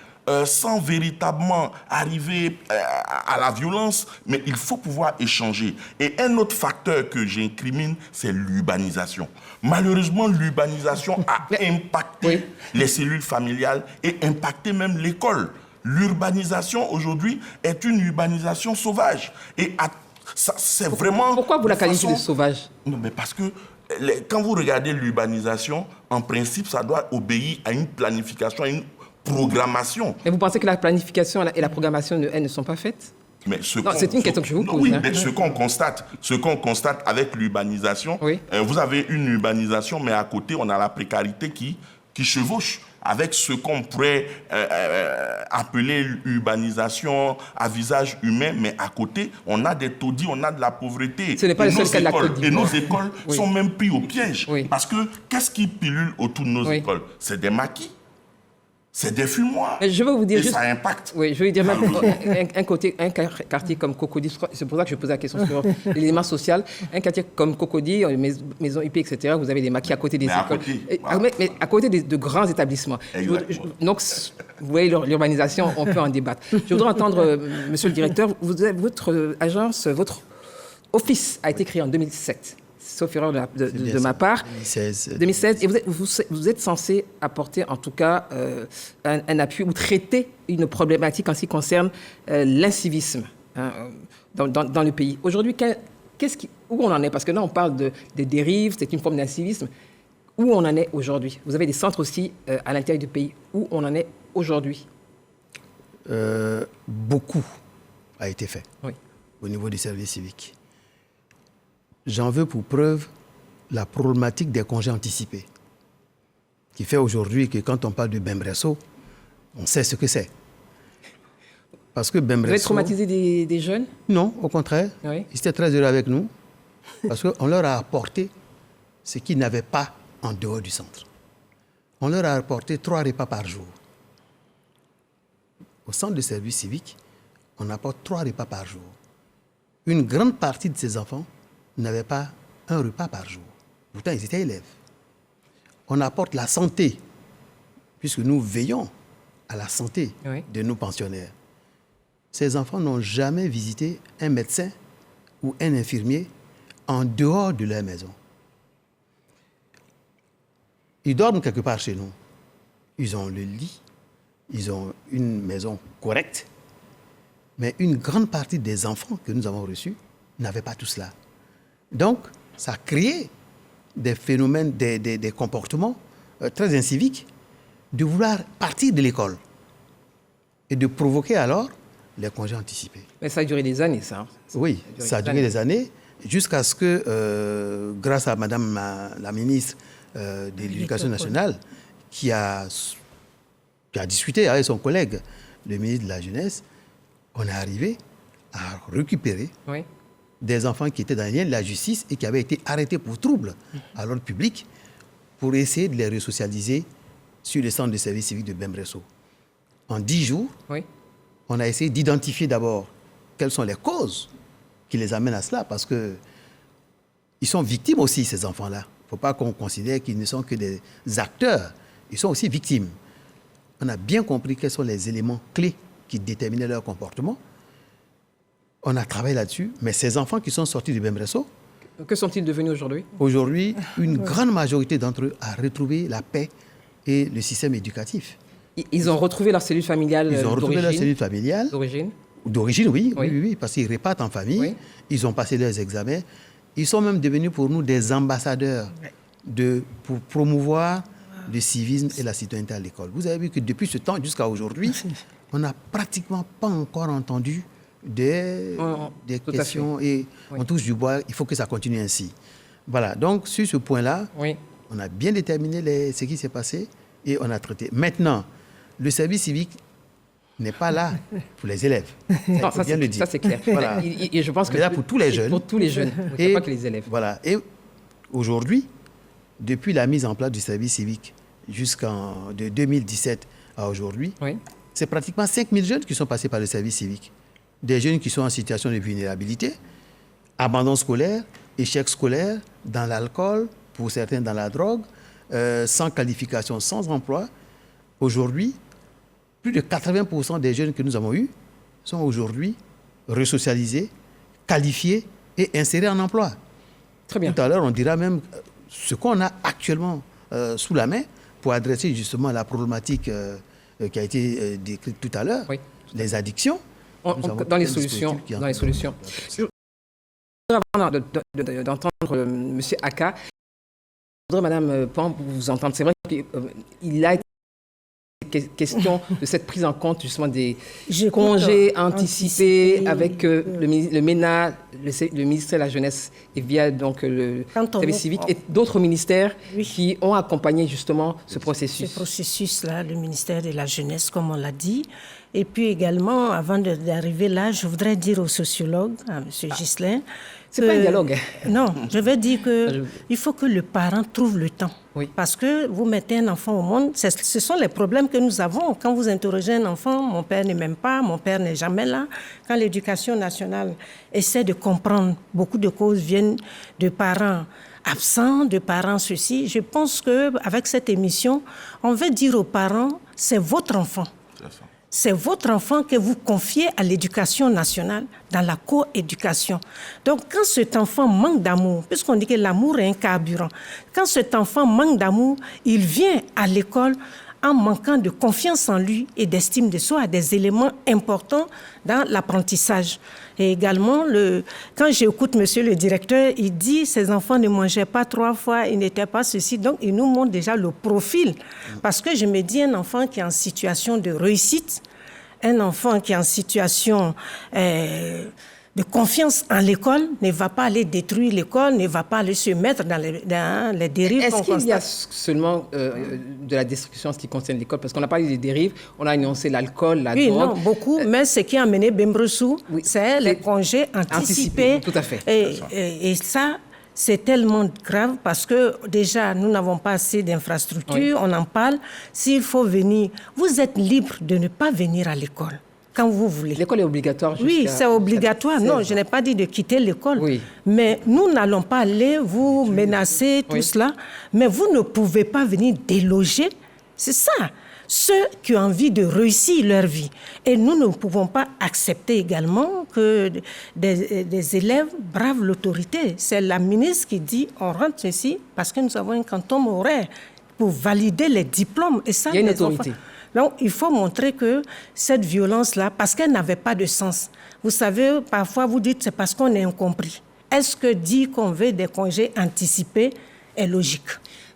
sans véritablement arriver à la violence, mais il faut pouvoir échanger. Et un autre facteur que j'incrimine, c'est l'urbanisation. Malheureusement, l'urbanisation a impacté les cellules familiales et impacté même l'école. L'urbanisation, aujourd'hui, est une urbanisation sauvage. Et c'est vraiment... Pourquoi vous la qualifiez de sauvage? Non, mais parce que quand vous regardez l'urbanisation, en principe, ça doit obéir à une planification, à une programmation. Et vous pensez que la planification et la programmation, elles ne sont pas faites? C'est une question que je vous pose. Oui, mais ce qu'on constate avec l'urbanisation, vous avez une urbanisation, mais à côté, on a la précarité qui chevauche avec ce qu'on pourrait appeler l'urbanisation à visage humain, mais à côté, on a des taudis, on a de la pauvreté. Ce n'est pas le seul cas de la Côte d'Ivoire. Et nos écoles sont même pris au piège. Parce que qu'est-ce qui pilule autour de nos écoles? C'est des maquis. C'est des fumoirs. Mais je veux vous dire et ça impacte. Oui, je veux dire même un quartier comme Cocody, c'est pour ça que je pose la question sur l'élément social. Un quartier comme Cocody, maison IP, etc., vous avez des maquis à côté des écoles. Mais à côté de grands établissements. Donc, vous voyez, l'urbanisation, on peut en débattre. Je voudrais entendre, monsieur le directeur, votre agence, votre office a été créé en 2007. Sauf erreur de ma part. 2016. Et vous êtes censé apporter, en tout cas, un appui ou traiter une problématique en ce qui concerne l'incivisme dans le pays. Aujourd'hui, où on en est? Parce que là, on parle des dérives, c'est une forme d'incivisme. Où on en est aujourd'hui? Vous avez des centres aussi à l'intérieur du pays. Où on en est aujourd'hui? Beaucoup a été fait au niveau du service civique. J'en veux pour preuve la problématique des congés anticipés, qui fait aujourd'hui que quand on parle de Bembresso, on sait ce que c'est. Parce que Vous avez Bemresso... traumatisé des jeunes? Non, au contraire. Oui. Ils étaient très heureux avec nous parce qu'on leur a apporté ce qu'ils n'avaient pas en dehors du centre. On leur a apporté 3 repas par jour. Au centre de service civique, on apporte 3 repas par jour. Une grande partie de ces enfants n'avaient pas un repas par jour. Pourtant, ils étaient élèves. On apporte la santé, puisque nous veillons à la santé de nos pensionnaires. Ces enfants n'ont jamais visité un médecin ou un infirmier en dehors de leur maison. Ils dorment quelque part chez nous. Ils ont le lit, ils ont une maison correcte, mais une grande partie des enfants que nous avons reçus n'avaient pas tout cela. Donc, ça a créé des phénomènes, des comportements très inciviques de vouloir partir de l'école et de provoquer alors les congés anticipés. Mais ça a duré des années, ça. Oui, ça a duré des années, jusqu'à ce que, grâce à Madame la ministre de l'Éducation nationale, qui a discuté avec son collègue, le ministre de la Jeunesse, on est arrivé à récupérer des enfants qui étaient dans les liens de la justice et qui avaient été arrêtés pour troubles à l'ordre public pour essayer de les resocialiser sur le centre de service civique de Bemresso. En 10 jours, on a essayé d'identifier d'abord quelles sont les causes qui les amènent à cela, parce qu'ils sont victimes aussi, ces enfants-là. Il ne faut pas qu'on considère qu'ils ne sont que des acteurs. Ils sont aussi victimes. On a bien compris quels sont les éléments clés qui déterminaient leur comportement. On a travaillé là-dessus, mais ces enfants qui sont sortis du Bemresso... Que sont-ils devenus aujourd'hui? Aujourd'hui, une grande majorité d'entre eux a retrouvé la paix et le système éducatif. Ils ont retrouvé leur cellule familiale d'origine? Ils ont retrouvé leur cellule familiale. D'origine? D'origine, oui, parce qu'ils repartent en famille. Oui. Ils ont passé leurs examens. Ils sont même devenus pour nous des ambassadeurs pour promouvoir le civisme et la citoyenneté à l'école. Vous avez vu que depuis ce temps jusqu'à aujourd'hui, on n'a pratiquement pas encore entendu des questions et on touche du bois. Il faut que ça continue ainsi. Voilà, donc sur ce point-là, on a bien déterminé ce qui s'est passé et on a traité. Maintenant, le service civique n'est pas là pour les élèves. Non, ça c'est clair. Voilà. Et je pense que c'est là pour tous les jeunes. Pour tous les jeunes, et pas que les élèves. Voilà. Et aujourd'hui, depuis la mise en place du service civique de 2017 à aujourd'hui, c'est pratiquement 5000 jeunes qui sont passés par le service civique. Des jeunes qui sont en situation de vulnérabilité, abandon scolaire, échec scolaire, dans l'alcool, pour certains dans la drogue, sans qualification, sans emploi. Aujourd'hui, plus de 80% des jeunes que nous avons eus sont aujourd'hui resocialisés, qualifiés et insérés en emploi. Très bien. Tout à l'heure, on dira même ce qu'on a actuellement sous la main pour adresser justement la problématique qui a été décrite tout à l'heure, les addictions. Dans les solutions. Avant d'entendre M. Aka, je voudrais, Mme Pan, vous entendre. C'est vrai qu'il a été question de cette prise en compte justement des congés anticipés avec le MENA, le ministère de la Jeunesse et via donc le service civique et d'autres ministères qui ont accompagné justement ce processus. Ce processus-là, le ministère de la Jeunesse, comme on l'a dit. Et puis également, avant d'arriver là, je voudrais dire au sociologue, à M. Ghislain, c'est pas un dialogue. Non, je vais dire qu'il faut que le parent trouve le temps. Parce que vous mettez un enfant au monde, ce sont les problèmes que nous avons. Quand vous interrogez un enfant, mon père ne m'aime pas, mon père n'est jamais là. Quand l'éducation nationale essaie de comprendre, beaucoup de causes viennent de parents absents, de parents ceci. Je pense qu'avec cette émission, on veut dire aux parents, c'est votre enfant. C'est votre enfant que vous confiez à l'éducation nationale, dans la coéducation. Donc, quand cet enfant manque d'amour, puisqu'on dit que l'amour est un carburant, quand cet enfant manque d'amour, il vient à l'école en manquant de confiance en lui et d'estime de soi, des éléments importants dans l'apprentissage. Et également, quand j'écoute monsieur le directeur, il dit ces enfants ne mangeaient pas 3 fois, ils n'étaient pas ceci. Donc, il nous montre déjà le profil. Parce que je me dis, un enfant qui est en situation de réussite, un enfant qui est en situation de confiance en l'école ne va pas aller détruire l'école, ne va pas aller se mettre dans les dérives. Est-ce qu'il y a seulement de la destruction en ce qui concerne l'école? Parce qu'on a parlé des dérives, on a énoncé l'alcool, la drogue. Oui, non, beaucoup, mais ce qui a amené Bembressou, c'est les congés anticipés. Tout à fait. Et ça, c'est tellement grave parce que déjà, nous n'avons pas assez d'infrastructures, on en parle. S'il faut venir, vous êtes libre de ne pas venir à l'école. Quand vous voulez. L'école est obligatoire Oui, c'est obligatoire. Non, je n'ai pas dit de quitter l'école. Oui. Mais nous n'allons pas aller vous menacer, tout cela. Mais vous ne pouvez pas venir déloger. C'est ça. Ceux qui ont envie de réussir leur vie. Et nous ne pouvons pas accepter également que des élèves bravent l'autorité. C'est la ministre qui dit on rentre ici parce que nous avons un quantum horaire pour valider les diplômes. Et ça, il y a une autorité. Donc, il faut montrer que cette violence-là, parce qu'elle n'avait pas de sens. Vous savez, parfois, vous dites c'est parce qu'on est incompris. Est-ce que dire qu'on veut des congés anticipés est logique?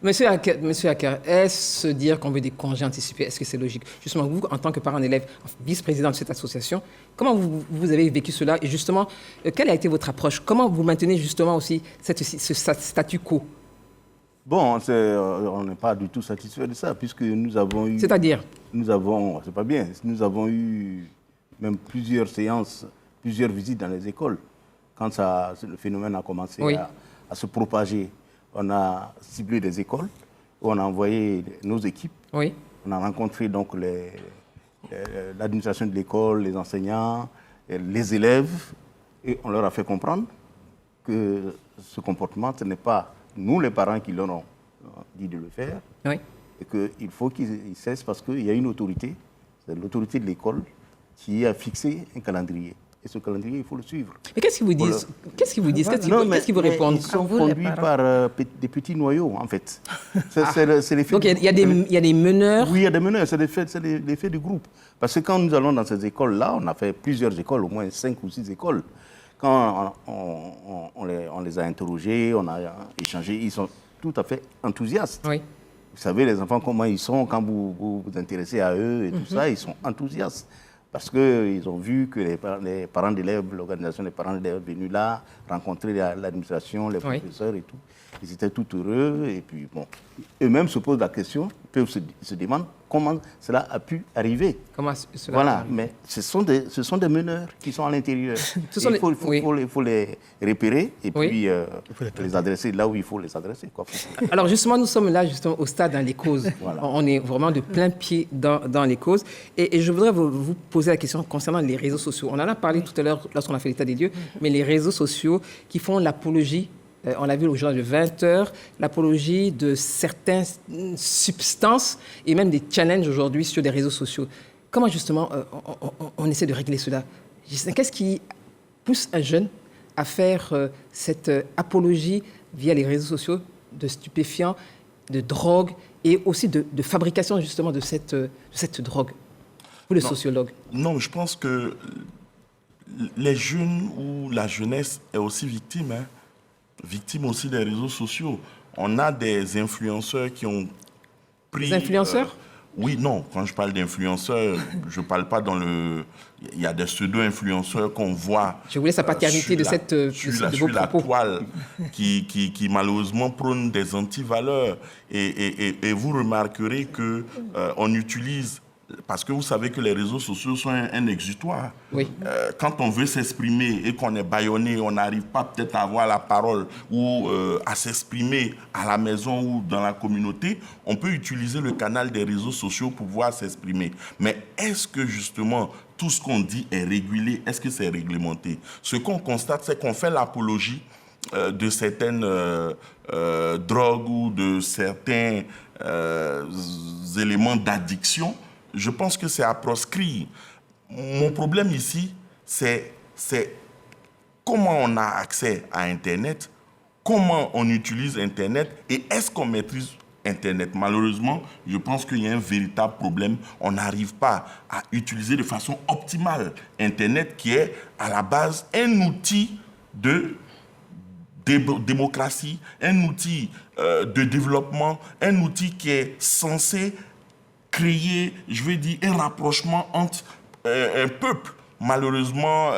Monsieur Acker, est-ce dire qu'on veut des congés anticipés, est-ce que c'est logique? Justement, vous, en tant que parent d'élève, vice-président de cette association, comment vous avez vécu cela? Et justement, quelle a été votre approche? Comment vous maintenez justement aussi ce statu quo? Bon, on n'est pas du tout satisfait de ça, puisque nous avons eu... C'est-à-dire? C'est pas bien, nous avons eu même plusieurs séances, plusieurs visites dans les écoles. Quand le phénomène a commencé à se propager, on a ciblé des écoles, on a envoyé nos équipes, on a rencontré donc l'administration de l'école, les enseignants, les élèves, et on leur a fait comprendre que ce comportement, ce n'est pas nous les parents qui leur ont dit de le faire, et qu'il faut qu'ils cessent parce qu'il y a une autorité, c'est l'autorité de l'école qui a fixé un calendrier. Et ce calendrier, il faut le suivre. Mais qu'est-ce qu'ils vous disent? Qu'est-ce qu'ils vous disent? Qu'est-ce qu'ils vous répondent? Ils sont conduits par des petits noyaux, en fait. Donc il y a des meneurs? Oui, il y a des meneurs, c'est l'effet du groupe. Parce que quand nous allons dans ces écoles-là, on a fait plusieurs écoles, au moins 5 ou 6 écoles. Quand on les a interrogés, on a échangé, ils sont tout à fait enthousiastes. Oui. Vous savez, les enfants, comment ils sont, quand vous vous intéressez à eux et tout ça, ils sont enthousiastes. Parce qu'ils ont vu que les parents d'élèves, l'organisation des parents d'élèves venus là, rencontrer l'administration, les professeurs et tout. Ils étaient tout heureux. Et puis, bon, eux-mêmes se posent la question, se demandent comment cela a pu arriver. Comment cela voilà, arrive. Mais ce sont des meneurs qui sont à l'intérieur. Il faut les repérer et puis les adresser là où il faut les adresser. Alors justement, nous sommes là justement au stade dans les causes. Voilà. On est vraiment de plein pied dans les causes. Et je voudrais vous poser la question concernant les réseaux sociaux. On en a parlé tout à l'heure lorsqu'on a fait l'état des lieux, mais les réseaux sociaux qui font l'apologie, on l'a vu au journal de 20h, l'apologie de certaines substances et même des challenges aujourd'hui sur des réseaux sociaux. Comment justement on essaie de régler cela? Qu'est-ce qui pousse un jeune à faire cette apologie via les réseaux sociaux de stupéfiants, de drogue et aussi de fabrication justement de cette drogue? Vous, le sociologue. Non, je pense que les jeunes ou la jeunesse est aussi victime, victime aussi des réseaux sociaux. On a des influenceurs qui ont pris... Des influenceurs oui, non. Quand je parle d'influenceurs, je ne parle pas dans le... Il y a des pseudo-influenceurs qu'on voit... Je voulais sa paternité de sur la toile qui malheureusement prônent des antivaleurs. Et vous remarquerez qu'on utilise... Parce que vous savez que les réseaux sociaux sont un exutoire. Oui. Quand on veut s'exprimer et qu'on est bâillonné, on n'arrive pas peut-être à avoir la parole ou à s'exprimer à la maison ou dans la communauté, on peut utiliser le canal des réseaux sociaux pour pouvoir s'exprimer. Mais est-ce que justement tout ce qu'on dit est régulé? Est-ce que c'est réglementé? Ce qu'on constate, c'est qu'on fait l'apologie de certaines drogues ou de certains éléments d'addiction. Je pense que c'est à proscrire. Mon problème ici, c'est comment on a accès à Internet, comment on utilise Internet et est-ce qu'on maîtrise Internet. Malheureusement, je pense qu'il y a un véritable problème. On n'arrive pas à utiliser de façon optimale Internet qui est à la base un outil de démocratie, un outil de développement, un outil qui est censé créer, je vais dire, un rapprochement entre un peuple. Malheureusement,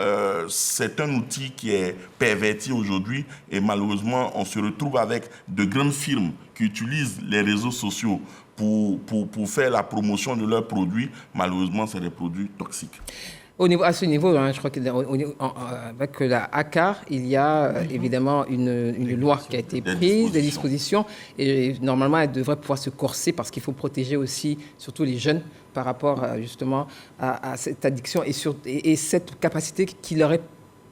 c'est un outil qui est perverti aujourd'hui et malheureusement, on se retrouve avec de grandes firmes qui utilisent les réseaux sociaux pour faire la promotion de leurs produits. Malheureusement, c'est des produits toxiques. À ce niveau, je crois qu'avec la ACAR, il y a évidemment une loi qui a été prise, des dispositions, et normalement, elle devrait pouvoir se corser parce qu'il faut protéger aussi, surtout les jeunes, par rapport justement à cette addiction et cette capacité qui leur est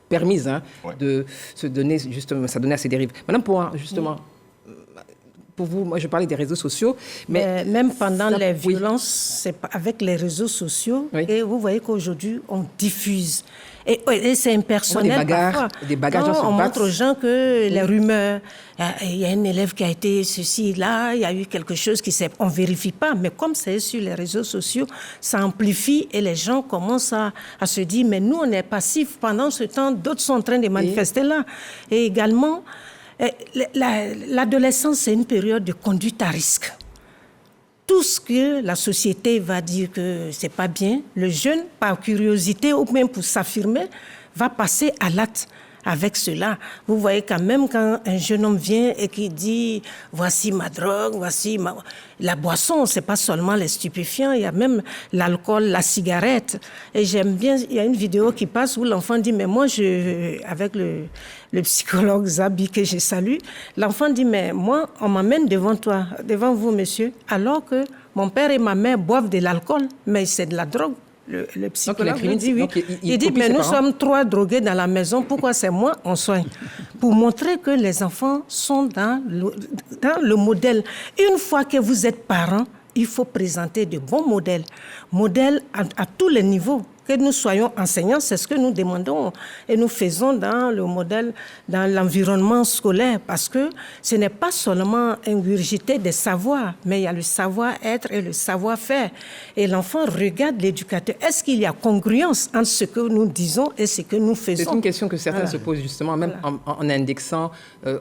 permise de se donner, justement, s'adonner à ces dérives. Madame, justement... Pour vous, moi je parlais des réseaux sociaux, mais même pendant les violences, c'est avec les réseaux sociaux, et vous voyez qu'aujourd'hui on diffuse. Et c'est impersonnel parfois. Des bagarres, quand on montre aux gens que les rumeurs, il y a un élève qui a été ceci, là, il y a eu quelque chose qui s'est... On ne vérifie pas, mais comme c'est sur les réseaux sociaux, ça amplifie et les gens commencent à se dire, mais nous on est passifs, pendant ce temps, d'autres sont en train de manifester là. Et également... L'adolescence, c'est une période de conduite à risque. Tout ce que la société va dire que c'est pas bien, le jeune, par curiosité ou même pour s'affirmer, va passer à l'acte avec cela. Vous voyez quand même quand un jeune homme vient et qui dit « voici ma drogue, voici la boisson », c'est pas seulement les stupéfiants, il y a même l'alcool, la cigarette. Et j'aime bien, il y a une vidéo qui passe où l'enfant dit « mais moi, avec le psychologue Zabi que je salue, l'enfant dit « mais moi, on m'amène devant vous, monsieur, alors que mon père et ma mère boivent de l'alcool, mais c'est de la drogue. » Le psychologue dit oui. Il dit, mais nous sommes 3 drogués dans la maison, pourquoi c'est moi on soigne? Pour montrer que les enfants sont dans le modèle. Une fois que vous êtes parents, il faut présenter de bons modèles. Modèles à tous les niveaux. Que nous soyons enseignants, c'est ce que nous demandons et nous faisons dans le modèle, dans l'environnement scolaire, parce que ce n'est pas seulement ingurgiter des savoirs, mais il y a le savoir-être et le savoir-faire. Et l'enfant regarde l'éducateur. Est-ce qu'il y a congruence entre ce que nous disons et ce que nous faisons? C'est une question que certains se posent justement, même en indexant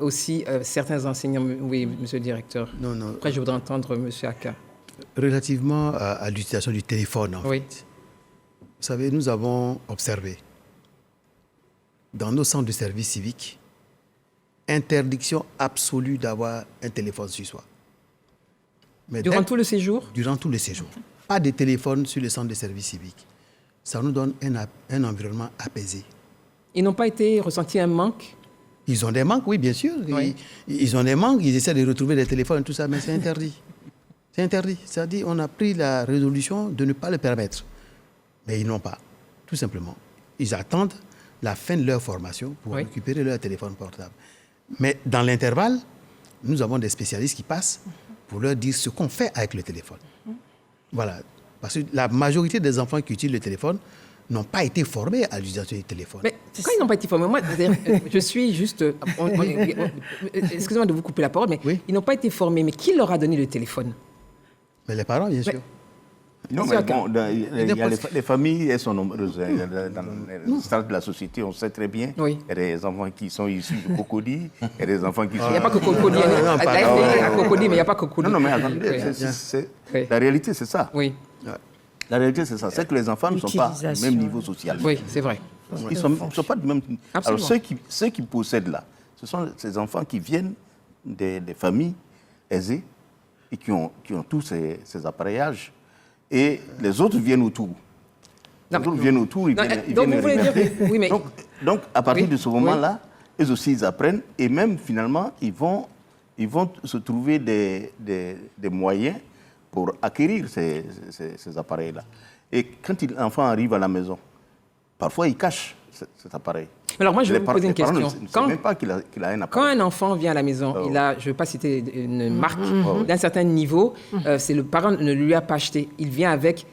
aussi certains enseignants. Oui, monsieur le directeur. Non. Après, je voudrais entendre monsieur Aka. Relativement à l'utilisation du téléphone, en fait. Vous savez, nous avons observé dans nos centres de service civique interdiction absolue d'avoir un téléphone sur soi. Mais durant tout le séjour? Durant tout le séjour. Pas de téléphone sur le centre de service civique. Ça nous donne un environnement apaisé. Ils n'ont pas été ressentis un manque? Ils ont des manques, oui, bien sûr. Oui. Ils ont des manques, ils essaient de retrouver des téléphones et tout ça, mais c'est interdit. C'est interdit. C'est-à-dire qu'on a pris la résolution de ne pas le permettre. Mais ils n'ont pas, tout simplement. Ils attendent la fin de leur formation pour récupérer leur téléphone portable. Mais dans l'intervalle, nous avons des spécialistes qui passent pour leur dire ce qu'on fait avec le téléphone. Voilà. Parce que la majorité des enfants qui utilisent le téléphone n'ont pas été formés à l'utilisation du téléphone. Mais quand ils n'ont pas été formés, moi, je suis juste... excusez-moi de vous couper la parole, mais ils n'ont pas été formés. Mais qui leur a donné le téléphone? Mais les parents, bien sûr. Non, mais bon, les familles, elles sont nombreuses. Dans les stades de la société, on sait très bien. Il y a des enfants qui sont issus de Cocody, il y a des enfants qui sont... Il n'y a pas que Cocody. Il y a Cocody, mais il n'y a pas Cocody. Non, mais attendez, la réalité, c'est ça. Oui. La réalité, c'est ça. C'est que les enfants ne sont pas au même niveau social. Oui, c'est vrai. Ils ne sont pas du même... Alors, ceux qui possèdent là, ce sont ces enfants qui viennent des familles aisées et qui ont tous ces appareillages. Et les autres viennent autour. Les autres viennent autour, ils viennent donc, à partir de ce moment-là, eux aussi, ils apprennent. Et même, finalement, ils vont se trouver des moyens pour acquérir ces appareils-là. Et quand l'enfant arrive à la maison, parfois, il cache cet appareil. Alors moi, je vais vous poser une question. Ne savent même pas qu'il a un appareil. Quand un enfant vient à la maison, il a, je ne veux pas citer une marque, d'un certain niveau, c'est le parent ne lui a pas acheté. Il vient avec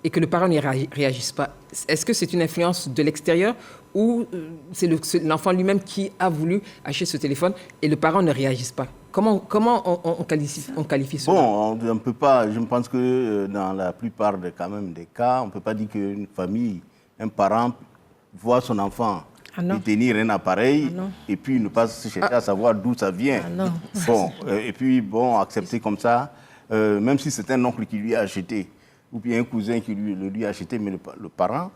et que le parent n'y réagisse pas. Est-ce que c'est une influence de l'extérieur ou c'est l'enfant lui-même qui a voulu acheter ce téléphone et le parent ne réagisse pas? Comment on qualifie cela? Bon, on ne peut pas, je pense que dans la plupart des cas, on ne peut pas dire qu'une famille, un parent voit son enfant détenir un appareil et puis ne pas chercher à savoir d'où ça vient. Et puis accepter comme ça, même si c'est un oncle qui lui a acheté ou bien un cousin qui lui a acheté, mais le parent,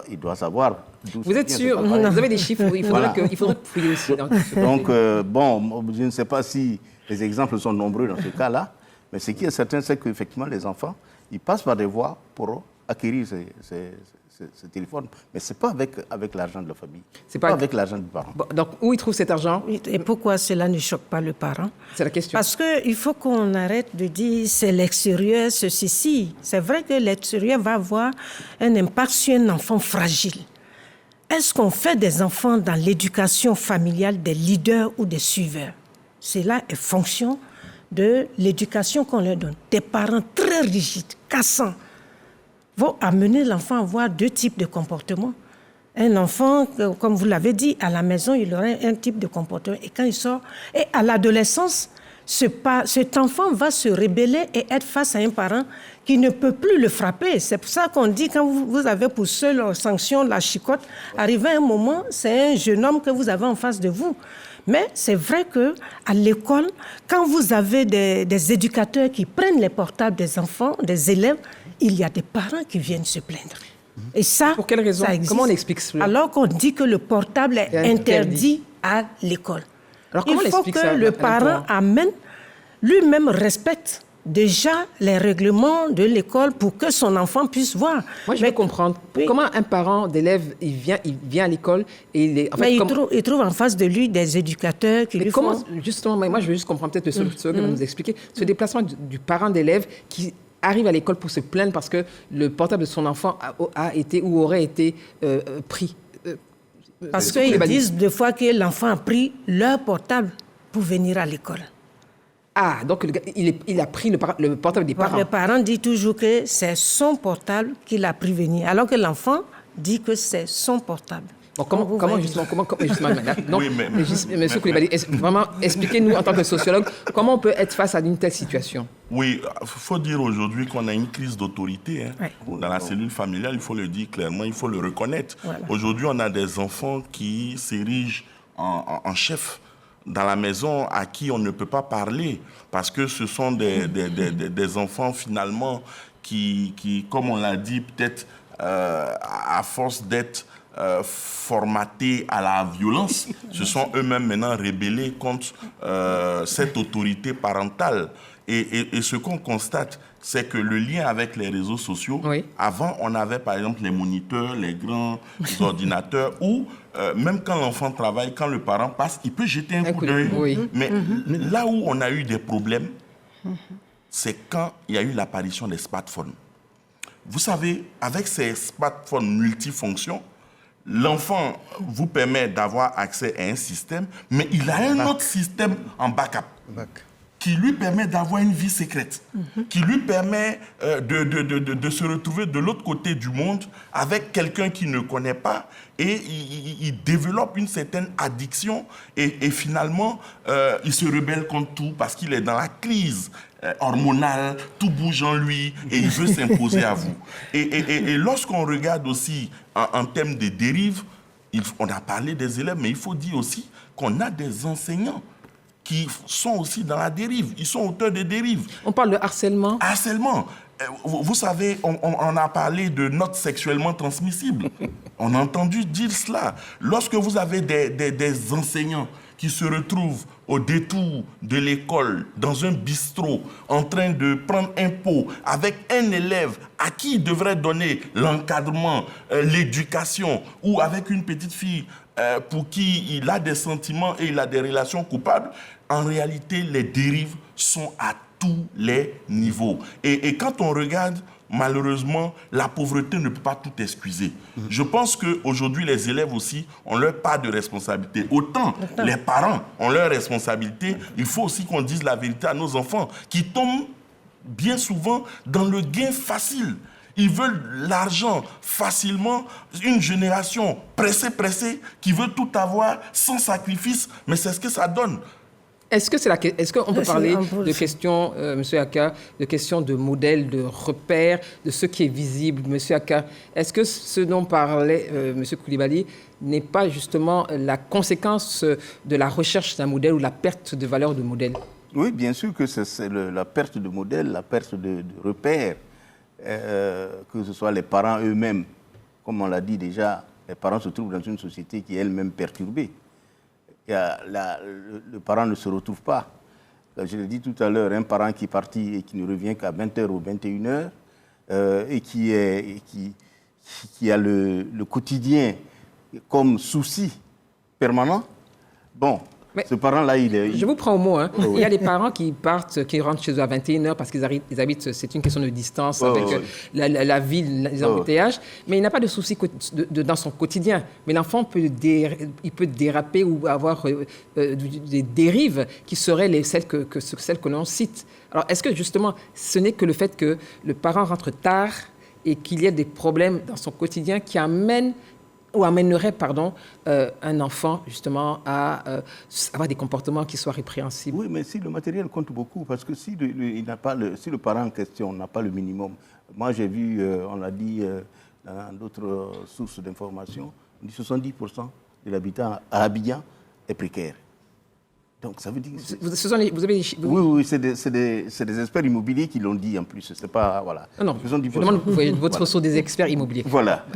il doit savoir d'où Vous êtes sûr? Vous avez des chiffres? Il faudrait fouiller aussi. Donc, je ne sais pas si les exemples sont nombreux dans ce cas-là, mais ce qui est certain, c'est qu'effectivement, les enfants, ils passent par des voies pour acquérir ces téléphones. Mais ce n'est pas avec l'argent de la famille. Ce n'est pas avec l'argent du parent. Bon, donc, où ils trouvent cet argent? Et pourquoi cela ne choque pas le parent? C'est la question. Parce qu'il faut qu'on arrête de dire c'est l'extérieur, ceci. C'est vrai que l'extérieur va avoir un impact sur un enfant fragile. Est-ce qu'on fait des enfants dans l'éducation familiale des leaders ou des suiveurs? Cela est fonction de l'éducation qu'on leur donne. Des parents très rigides, cassants, vont amener l'enfant à avoir deux types de comportements. Un enfant, comme vous l'avez dit, à la maison, il aurait un type de comportement. Et quand il sort, et à l'adolescence, cet enfant va se rebeller et être face à un parent qui ne peut plus le frapper. C'est pour ça qu'on dit, quand vous avez pour seule sanction la chicotte, arrivé à un moment, c'est un jeune homme que vous avez en face de vous. Mais c'est vrai qu'à l'école, quand vous avez des éducateurs qui prennent les portables des enfants, des élèves, il y a des parents qui viennent se plaindre. Et ça, pour quelle raison? Comment on explique cela? Alors qu'on dit que le portable est interdit à l'école. Alors comment il faut que le parent lui-même respecte déjà les règlements de l'école pour que son enfant puisse voir. Moi, je veux comprendre. Oui. Comment un parent d'élève, il vient à l'école et il trouve en face de lui des éducateurs qui lui font... Justement, moi, je veux juste comprendre peut-être ce que vous nous expliquez. Ce déplacement du parent d'élève qui arrive à l'école pour se plaindre parce que le portable de son enfant a été ou aurait été pris. Parce qu'ils disent des fois que l'enfant a pris leur portable pour venir à l'école. Ah, donc il a pris le portable des parents. Le parent dit toujours que c'est son portable qu'il a pris venir, alors que l'enfant dit que c'est son portable. Bon, comment justement, donc, oui, Monsieur Coulibaly, vraiment, expliquez-nous en tant que sociologue, comment on peut être face à une telle situation? Oui, il faut dire aujourd'hui qu'on a une crise d'autorité. Dans la cellule familiale, il faut le dire clairement, il faut le reconnaître. Voilà. Aujourd'hui, on a des enfants qui s'érigent en chef dans la maison à qui on ne peut pas parler parce que ce sont des enfants finalement qui, comme on l'a dit, peut-être à force d'être formatés à la violence, se sont eux-mêmes maintenant rébellés contre cette autorité parentale. Et ce qu'on constate, c'est que le lien avec les réseaux sociaux, avant, on avait par exemple les moniteurs, les grands ordinateurs, où même quand l'enfant travaille, quand le parent passe, il peut jeter un coup d'œil. Mais là où on a eu des problèmes, c'est quand il y a eu l'apparition des smartphones. Vous savez, avec ces smartphones multifonctions, l'enfant vous permet d'avoir accès à un système, mais il a un autre système en backup. Qui lui permet d'avoir une vie secrète, qui lui permet de se retrouver de l'autre côté du monde avec quelqu'un qu'il ne connaît pas et il développe une certaine addiction et finalement, il se rebelle contre tout parce qu'il est dans la crise hormonale, tout bouge en lui et il veut s'imposer à vous. Et lorsqu'on regarde aussi en termes de dérives, on a parlé des élèves, mais il faut dire aussi qu'on a des enseignants qui sont aussi dans la dérive. Ils sont auteurs de dérives. On parle de harcèlement. Harcèlement. Vous savez, on a parlé de notes sexuellement transmissibles. On a entendu dire cela. Lorsque vous avez des enseignants qui se retrouvent au détour de l'école, dans un bistrot, en train de prendre un pot avec un élève à qui il devrait donner l'encadrement, l'éducation, ou avec une petite fille pour qui il a des sentiments et il a des relations coupables, en réalité, les dérives sont à tous les niveaux. Et quand on regarde, malheureusement, la pauvreté ne peut pas tout excuser. Je pense qu'aujourd'hui, les élèves aussi ont leur part de responsabilité. Autant les parents ont leur responsabilité, il faut aussi qu'on dise la vérité à nos enfants qui tombent bien souvent dans le gain facile. Ils veulent l'argent facilement, une génération pressée, qui veut tout avoir sans sacrifice, mais c'est ce que ça donne. Est-ce qu'on peut parler de questions, M. Aka, de questions de modèles, de repères, de ce qui est visible, M. Aka? Est-ce que ce dont parlait M. Coulibaly n'est pas justement la conséquence de la recherche d'un modèle ou la perte de valeur de modèle? Oui, bien sûr que c'est la perte de modèle, la perte de repères, que ce soit les parents eux-mêmes comme on l'a dit déjà, les parents se trouvent dans une société qui est elle-même perturbée. Le parent ne se retrouve pas. Je l'ai dit tout à l'heure, un parent qui est parti et qui ne revient qu'à 20h ou 21h et qui a le quotidien comme souci permanent. Bon, mais ce parent-là, je vous prends au mot. Hein. Oh, oui. Il y a des parents qui rentrent chez eux à 21h parce qu'ils habitent, c'est une question de distance avec la ville, les embouteillages, mais il n'a pas de souci dans son quotidien. Mais l'enfant peut déraper ou avoir des dérives qui seraient celles que l'on cite. Alors, est-ce que justement, ce n'est que le fait que le parent rentre tard et qu'il y ait des problèmes dans son quotidien qui amènerait un enfant justement à avoir des comportements qui soient répréhensibles? Oui, mais si le matériel compte beaucoup, parce que si le parent en question n'a pas le minimum, moi j'ai vu, on l'a dit dans d'autres sources d'informations, on dit 70% de l'habitat à Abidjan est précaire. Donc ça veut dire... Oui, c'est des experts immobiliers qui l'ont dit en plus. C'est pas... Voilà. Non, je demande votre source des experts immobiliers. Voilà.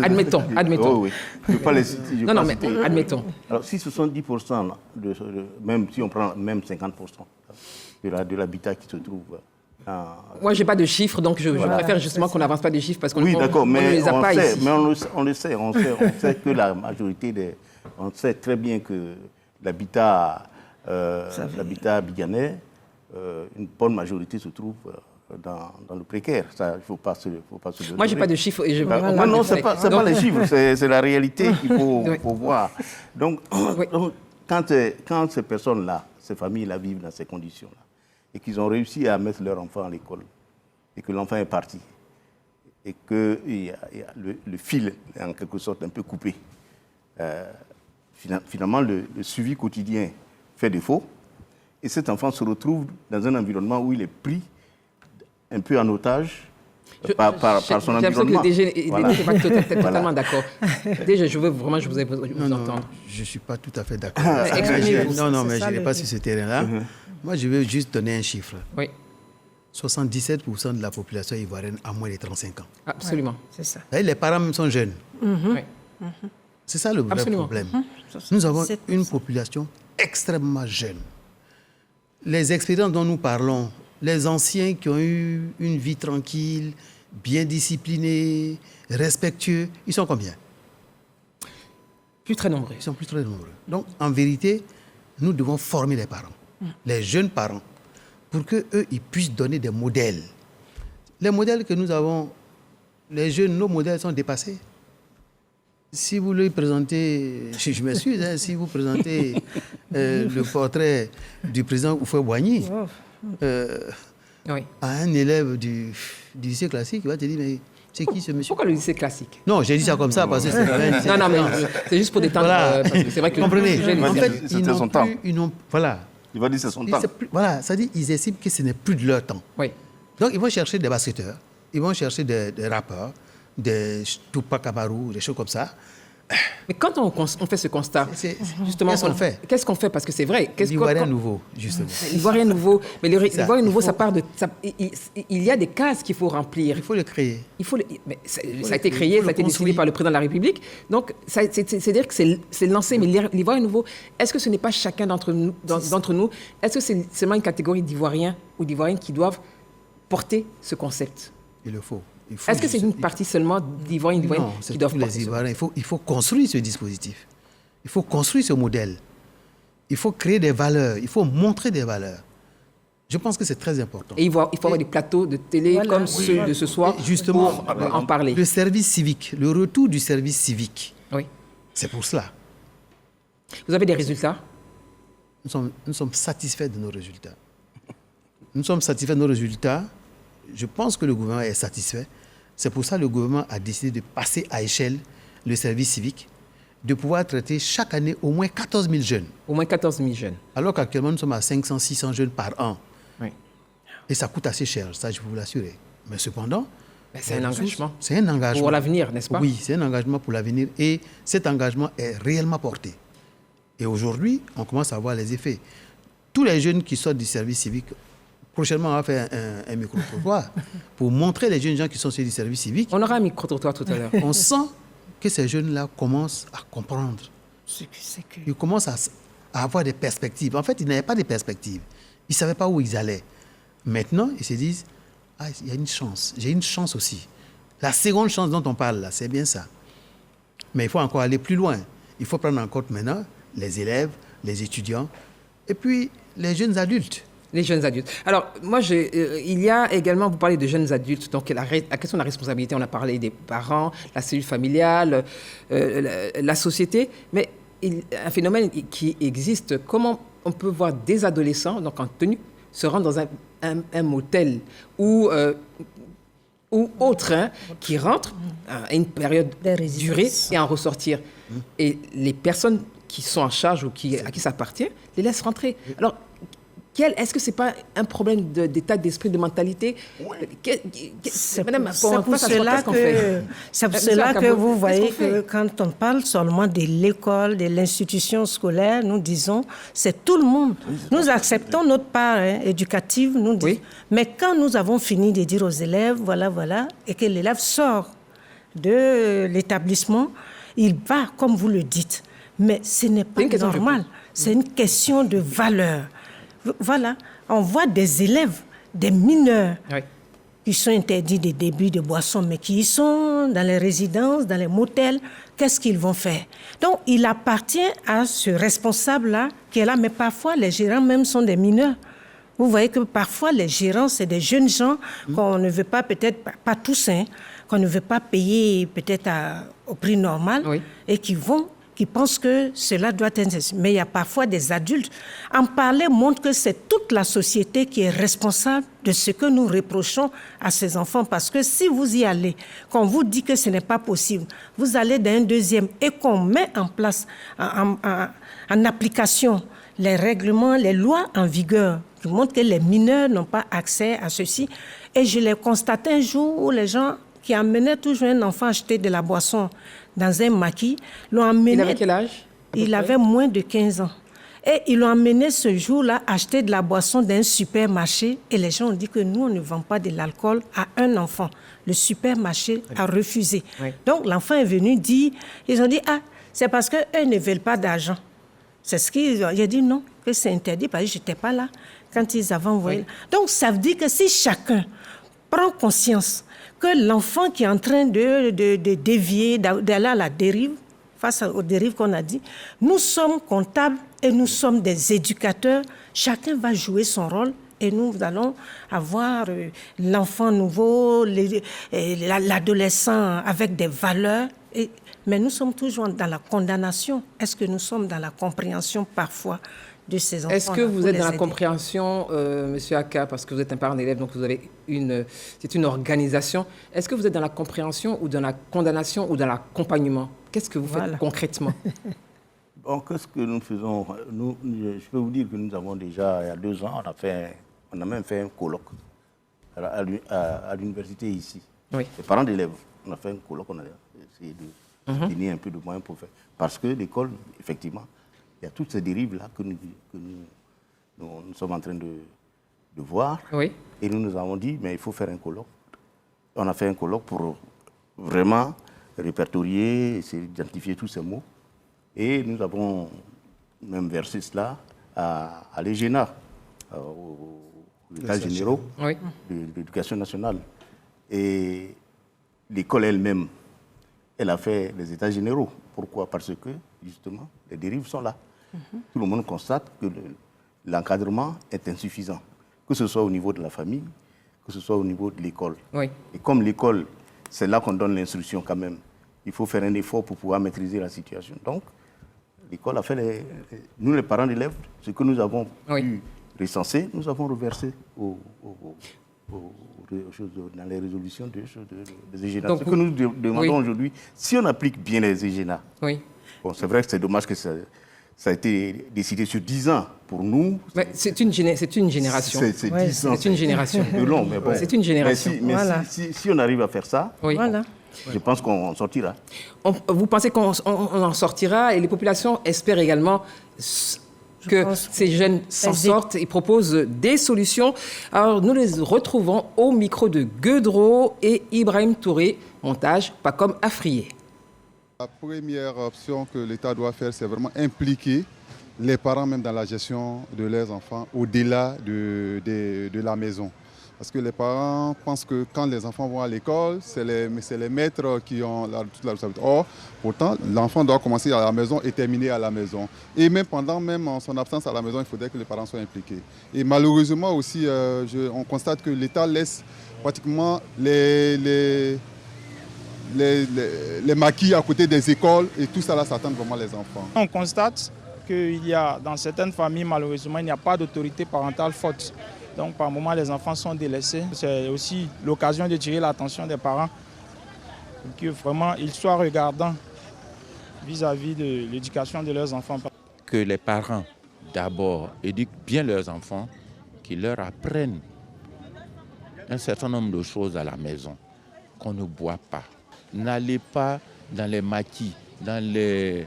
Admettons. Oh, oui. Je ne veux pas les citer. Non, mais admettons. Alors si 70%, même si on prend même 50% de l'habitat qui se trouve... Moi, je n'ai pas de chiffres, donc je préfère justement qu'on n'avance pas des chiffres parce qu'on ne les a pas ici. Mais on le sait. On sait que la majorité on sait très bien que l'habitat abidjanais, une bonne majorité se trouve dans le précaire. Ça, il ne faut pas se leurrer. Moi, je n'ai pas de chiffres. Non, ce n'est pas les chiffres, c'est la réalité qu'il faut voir. Donc, quand ces personnes-là, ces familles-là vivent dans ces conditions-là, et qu'ils ont réussi à mettre leur enfant à l'école, et que l'enfant est parti, et que le fil est en quelque sorte un peu coupé, finalement, le suivi quotidien fait défaut, et cet enfant se retrouve dans un environnement où il est pris un peu en otage par son environnement. J'ai l'impression que le DG n'est pas totalement d'accord. Déjà, je veux vraiment vous entendre. Je ne suis pas tout à fait d'accord. Exprimez-vous. Non, mais je n'ai pas sur ce terrain-là. Moi, je veux juste donner un chiffre. Oui. 77% de la population ivoirienne a moins de 35 ans. Absolument. Ouais, c'est ça. Les parents même sont jeunes. Oui. C'est ça le vrai problème. Nous avons une population extrêmement jeune. Les expériences dont nous parlons, les anciens qui ont eu une vie tranquille, bien disciplinés, respectueux, ils sont combien? Plus très nombreux. Ils sont plus très nombreux. Donc, en vérité, nous devons former les parents, les jeunes parents, pour qu'eux, ils puissent donner des modèles. Les modèles que nous avons, les jeunes, nos modèles sont dépassés. Si vous lui présentez, je m'excuse, si vous présentez le portrait du président Houphouët-Boigny à un élève du lycée classique, il va te dire, mais c'est qui ce monsieur? Pourquoi le lycée classique? Non, j'ai dit ça comme ça parce que c'est un lycée. Non, mais c'est juste pour détendre. Voilà. Parce que c'est vrai que comprenez. En fait, c'était son temps. Voilà. Il va dire c'est son temps. Voilà, ça dit ils estiment que ce n'est plus de leur temps. Oui. Donc, ils vont chercher des basketteurs, ils vont chercher des rappeurs, des Tupac Amaru, des choses comme ça. Mais quand on fait ce constat, justement, qu'est-ce qu'on fait? Parce que c'est vrai. L'ivoirien nouveau, justement. L'ivoirien nouveau. Mais l'ivoirien nouveau, ça part de... il y a des cases qu'il faut remplir. Il faut le créer. Ça a été créé, ça a été décidé par le président de la République. Donc, c'est-à-dire que c'est lancé. Mais l'ivoirien nouveau, est-ce que ce n'est pas chacun d'entre nous? Est-ce que c'est seulement une catégorie d'Ivoiriens ou d'Ivoiriens qui doivent porter ce concept? Il le faut. Est-ce que c'est une partie seulement d'Ivoiriens qui doivent porter les Ivoiriens. Il faut construire ce dispositif. Il faut construire ce modèle. Il faut créer des valeurs. Il faut montrer des valeurs. Je pense que c'est très important. Et il faut avoir des plateaux de télé comme ceux de ce soir justement, pour en parler. Le service civique, le retour du service civique. Oui. C'est pour cela. Vous avez des résultats? Nous sommes satisfaits de nos résultats. Nous sommes satisfaits de nos résultats. Je pense que le gouvernement est satisfait. C'est pour ça que le gouvernement a décidé de passer à échelle le service civique, de pouvoir traiter chaque année au moins 14 000 jeunes. Au moins 14 000 jeunes. Alors qu'actuellement, nous sommes à 500, 600 jeunes par an. Oui. Et ça coûte assez cher, ça, je peux vous l'assurer. Mais cependant... c'est un engagement. C'est un engagement. Pour l'avenir, n'est-ce pas? Oui, c'est un engagement pour l'avenir. Et cet engagement est réellement porté. Et aujourd'hui, on commence à voir les effets. Tous les jeunes qui sortent du service civique... Prochainement, on va faire un micro-trottoir pour montrer les jeunes gens qui sont sur du service civique. On aura un micro-trottoir tout à l'heure. On sent que ces jeunes-là commencent à comprendre. Ils commencent à avoir des perspectives. En fait, ils n'avaient pas de perspectives. Ils ne savaient pas où ils allaient. Maintenant, ils se disent, ah, il y a une chance. J'ai une chance aussi. La seconde chance dont on parle, là, c'est bien ça. Mais il faut encore aller plus loin. Il faut prendre en compte maintenant les élèves, les étudiants, et puis les jeunes adultes. Les jeunes adultes. Alors, moi, il y a également, vous parlez de jeunes adultes, donc la question de la responsabilité, on a parlé des parents, la cellule familiale, la société, mais un phénomène qui existe, comment on peut voir des adolescents, donc en tenue, se rendre dans un motel ou autre, qui rentrent à une période durée et en ressortir. Et les personnes qui sont en charge ou à qui ça appartient, les laissent rentrer. Alors, est-ce que ce n'est pas un problème d'état d'esprit, de mentalité? C'est pour cela que vous voyez que quand on parle seulement de l'école, de l'institution scolaire, nous disons c'est tout le monde. Nous acceptons notre part éducative, nous disons. Oui. Mais quand nous avons fini de dire aux élèves, voilà, et que l'élève sort de l'établissement, il va, comme vous le dites. Mais ce n'est pas normal. C'est une question de valeur. Voilà, on voit des élèves, des mineurs, qui sont interdits des débits de boissons, mais qui sont dans les résidences, dans les motels. Qu'est-ce qu'ils vont faire? Donc, il appartient à ce responsable-là qui est là, mais parfois, les gérants même sont des mineurs. Vous voyez que parfois, les gérants, c'est des jeunes gens qu'on ne veut pas, peut-être, pas tous, qu'on ne veut pas payer peut-être au prix normal, et qui pensent que cela doit être... Mais il y a parfois des adultes. En parler montre que c'est toute la société qui est responsable de ce que nous reprochons à ces enfants. Parce que si vous y allez, qu'on vous dit que ce n'est pas possible, vous allez dans un deuxième et qu'on met en place, en application, les règlements, les lois en vigueur qui montrent que les mineurs n'ont pas accès à ceci. Et je l'ai constaté un jour où les gens qui emmenaient toujours un enfant acheter de la boisson dans un maquis, l'ont emmené... Il avait quel âge? Il avait moins de 15 ans. Et ils l'ont emmené ce jour-là acheter de la boisson dans un supermarché. Et les gens ont dit que nous, on ne vend pas de l'alcool à un enfant. Le supermarché a refusé. Oui. Donc, l'enfant est venu dire... Ils ont dit, c'est parce qu'eux ne veulent pas d'argent. C'est ce qu'ils ont... Il a dit non, que c'est interdit parce que je n'étais pas là quand ils avaient envoyé. Oui. Donc, ça veut dire que si chacun prend conscience que l'enfant qui est en train de dévier, d'aller à la dérive, face aux dérives qu'on a dit, nous sommes comptables et nous sommes des éducateurs. Chacun va jouer son rôle et nous allons avoir l'enfant nouveau, l'adolescent avec des valeurs. Mais nous sommes toujours dans la condamnation. Est-ce que nous sommes dans la compréhension parfois de ces enfants? Est-ce que vous êtes dans la compréhension, Monsieur Aka, parce que vous êtes un parent d'élève, donc vous avez c'est une organisation. Est-ce que vous êtes dans la compréhension ou dans la condamnation ou dans l'accompagnement? Qu'est-ce que vous faites concrètement? Bon, qu'est-ce que nous faisons? Je peux vous dire que nous avons déjà, il y a 2 ans, on a même fait un colloque à l'université ici. Oui. Les parents d'élèves, on a fait un colloque, on a essayé de tenir un peu de moyens pour faire. Parce que l'école, effectivement, il y a toutes ces dérives-là que nous sommes en train de voir. Oui. Et nous avons dit, mais il faut faire un colloque. On a fait un colloque pour vraiment répertorier, essayer d'identifier tous ces mots. Et nous avons même versé cela à l'EGENA, aux États généraux de l'éducation nationale. Et l'école elle-même, elle a fait les États généraux. Pourquoi? Parce que, justement, les dérives sont là. Tout le monde constate que l'encadrement est insuffisant, que ce soit au niveau de la famille, que ce soit au niveau de l'école. Oui. Et comme l'école, c'est là qu'on donne l'instruction quand même, il faut faire un effort pour pouvoir maîtriser la situation. Donc, l'école a fait, nous les parents d'élèves, ce que nous avons pu recenser, nous avons reversé dans les résolutions des EGENA. Donc, ce que nous demandons aujourd'hui, si on applique bien les EGENA, bon, c'est vrai que c'est dommage que ça a été décidé sur 10 ans. Pour nous... C'est une génération. C'est 10 ans. C'est une génération. C'est long, mais bon. C'est une génération. Mais si on arrive à faire ça, je pense qu'on sortira. Vous pensez qu'on en sortira et les populations espèrent également que ces jeunes s'en sortent et proposent des solutions. Alors, nous les retrouvons au micro de Guedro et Ibrahim Touré, montage Pacom Afrié. La première option que l'État doit faire, c'est vraiment impliquer les parents même dans la gestion de leurs enfants au-delà de la maison. Parce que les parents pensent que quand les enfants vont à l'école, c'est les maîtres qui ont toute la responsabilité. Or, pourtant, l'enfant doit commencer à la maison et terminer à la maison. Et même pendant son absence à la maison, il faudrait que les parents soient impliqués. Et malheureusement aussi, on constate que l'État laisse pratiquement les maquis à côté des écoles et tout ça là, ça attend vraiment les enfants. On constate qu'il y a dans certaines familles, malheureusement, il n'y a pas d'autorité parentale forte. Donc par moment, les enfants sont délaissés. C'est aussi l'occasion de tirer l'attention des parents pour que vraiment ils soient regardants vis-à-vis de l'éducation de leurs enfants. Que les parents, d'abord, éduquent bien leurs enfants, qu'ils leur apprennent un certain nombre de choses à la maison, qu'on ne boit pas. N'allez pas dans les maquis, dans les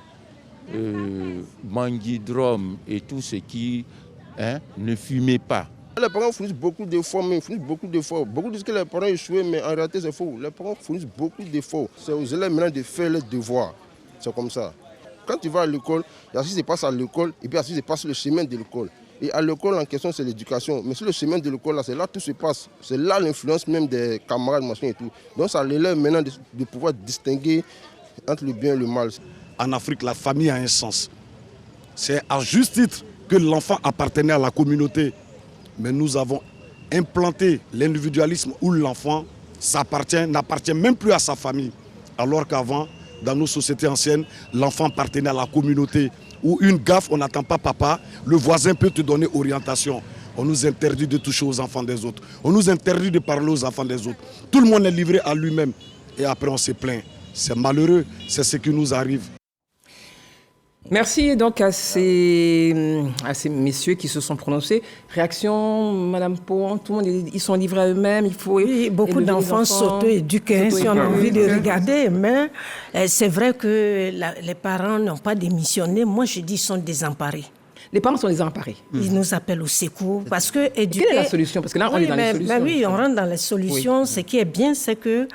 manguidromes et tout ce qui... ne fumez pas. Les parents fournissent beaucoup d'efforts, Beaucoup disent que les parents échouent, mais en réalité c'est faux. Les parents fournissent beaucoup d'efforts. C'est aux élèves maintenant de faire leurs devoirs. C'est comme ça. Quand tu vas à l'école, il y a ce qui se passe à l'école et puis il y a ce qui se passe sur le chemin de l'école. Et à l'école en question, c'est l'éducation. Mais sur le chemin de l'école, c'est là que tout se passe. C'est là l'influence même des camarades, machin et tout. Donc ça l'élève maintenant de pouvoir distinguer entre le bien et le mal. En Afrique, la famille a un sens. C'est à juste titre que l'enfant appartenait à la communauté. Mais nous avons implanté l'individualisme où l'enfant n'appartient même plus à sa famille. Alors qu'avant, dans nos sociétés anciennes, l'enfant appartenait à la communauté. Où une gaffe, on n'attend pas papa, le voisin peut te donner orientation. On nous interdit de toucher aux enfants des autres. On nous interdit de parler aux enfants des autres. Tout le monde est livré à lui-même. Et après, on se plaint. C'est malheureux, c'est ce qui nous arrive. Merci donc à ces messieurs qui se sont prononcés. Réaction, Madame Pohan, tout le monde, ils sont livrés à eux-mêmes. Il faut oui, beaucoup d'enfants s'auto-éduquent, si on a envie de regarder. Mais c'est vrai que les parents n'ont pas démissionné. Moi, je dis qu'ils sont désemparés. Les parents sont désemparés. Ils nous appellent au secours parce que éduquer... Quelle est la solution? Parce que là, on est dans les solutions. Oui, on rentre dans les solutions. Oui. Ce qui est bien, c'est que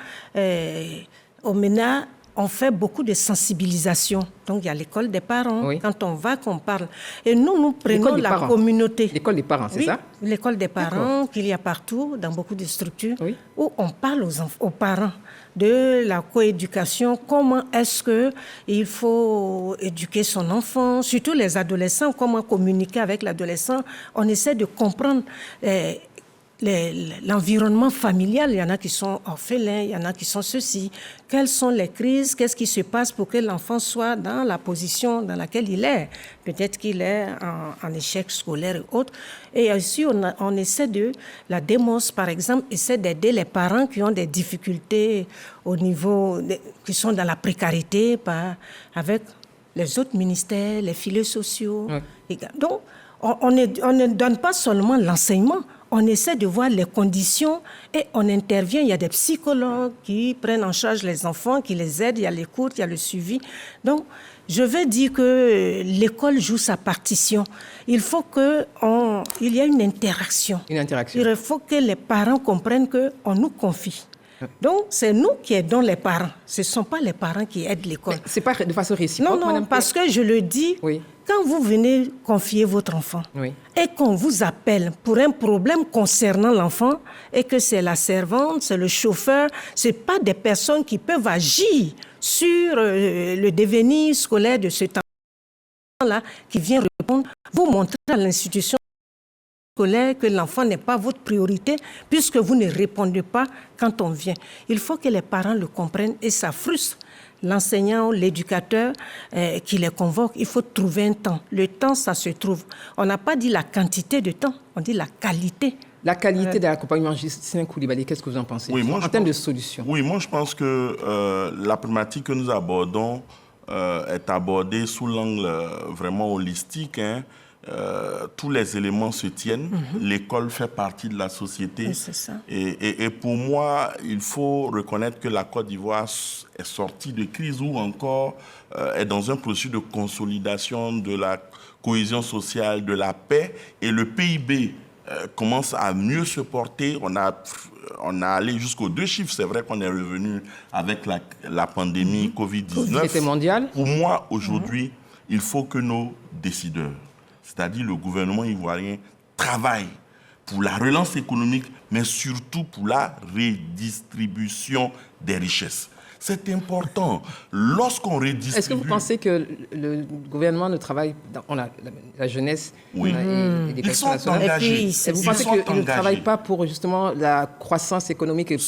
au MENA, on fait beaucoup de sensibilisation. Donc, il y a l'école des parents. Oui. Quand on va, qu'on parle. Et nous prenons la communauté. L'école des parents, c'est ça? L'école des parents qu'il y a partout, dans beaucoup de structures, où on parle aux parents de la coéducation. Comment est-ce qu'il faut éduquer son enfant, surtout les adolescents, comment communiquer avec l'adolescent. On essaie de comprendre l'environnement familial, il y en a qui sont orphelins, il y en a qui sont ceci. Quelles sont les crises? Qu'est-ce qui se passe pour que l'enfant soit dans la position dans laquelle il est? Peut-être qu'il est en échec scolaire et autres. Et aussi, on essaie la démos, par exemple, essaie d'aider les parents qui ont des difficultés au niveau, qui sont dans la précarité, avec les autres ministères, les filets sociaux. Oui. Donc, on ne donne pas seulement l'enseignement, on essaie de voir les conditions et on intervient. Il y a des psychologues qui prennent en charge les enfants, qui les aident, il y a l'écoute, il y a le suivi. Donc, je veux dire que l'école joue sa partition. Il faut qu'il y ait une interaction. Une interaction. Il faut que les parents comprennent qu'on nous confie. Donc, c'est nous qui aidons les parents. Ce ne sont pas les parents qui aident l'école. Ce n'est pas de façon réciproque, Non, parce que je le dis, quand vous venez confier votre enfant et qu'on vous appelle pour un problème concernant l'enfant et que c'est la servante, c'est le chauffeur, ce n'est pas des personnes qui peuvent agir sur le devenir scolaire de cet enfant-là qui vient répondre, vous montrer à l'institution que l'enfant n'est pas votre priorité puisque vous ne répondez pas quand on vient. Il faut que les parents le comprennent et ça frustre l'enseignant, l'éducateur qui les convoque. Il faut trouver un temps. Le temps, ça se trouve. On n'a pas dit la quantité de temps, on dit la qualité. La qualité de l'accompagnement. Justin Coulibaly, qu'est-ce que vous en pensez en termes de solutions? Oui, moi je pense que la problématique que nous abordons est abordée sous l'angle vraiment holistique. Tous les éléments se tiennent. L'école fait partie de la société. Oui, c'est ça. Et pour moi, il faut reconnaître que la Côte d'Ivoire est sortie de crise ou encore est dans un processus de consolidation de la cohésion sociale, de la paix. Et le PIB commence à mieux se porter. On a on a allé jusqu'aux 2 chiffres. C'est vrai qu'on est revenu avec la pandémie Covid-19. C'était mondial. Pour moi, aujourd'hui, il faut que nos décideurs, c'est-à-dire le gouvernement ivoirien, travaillent pour la relance économique, mais surtout pour la redistribution des richesses. C'est important. Lorsqu'on redistribue... Est-ce que vous pensez que le gouvernement ne travaille... On a la jeunesse, oui. Ils sont engagés. Vous pensez qu'ils ne travaillent pas pour justement la croissance économique et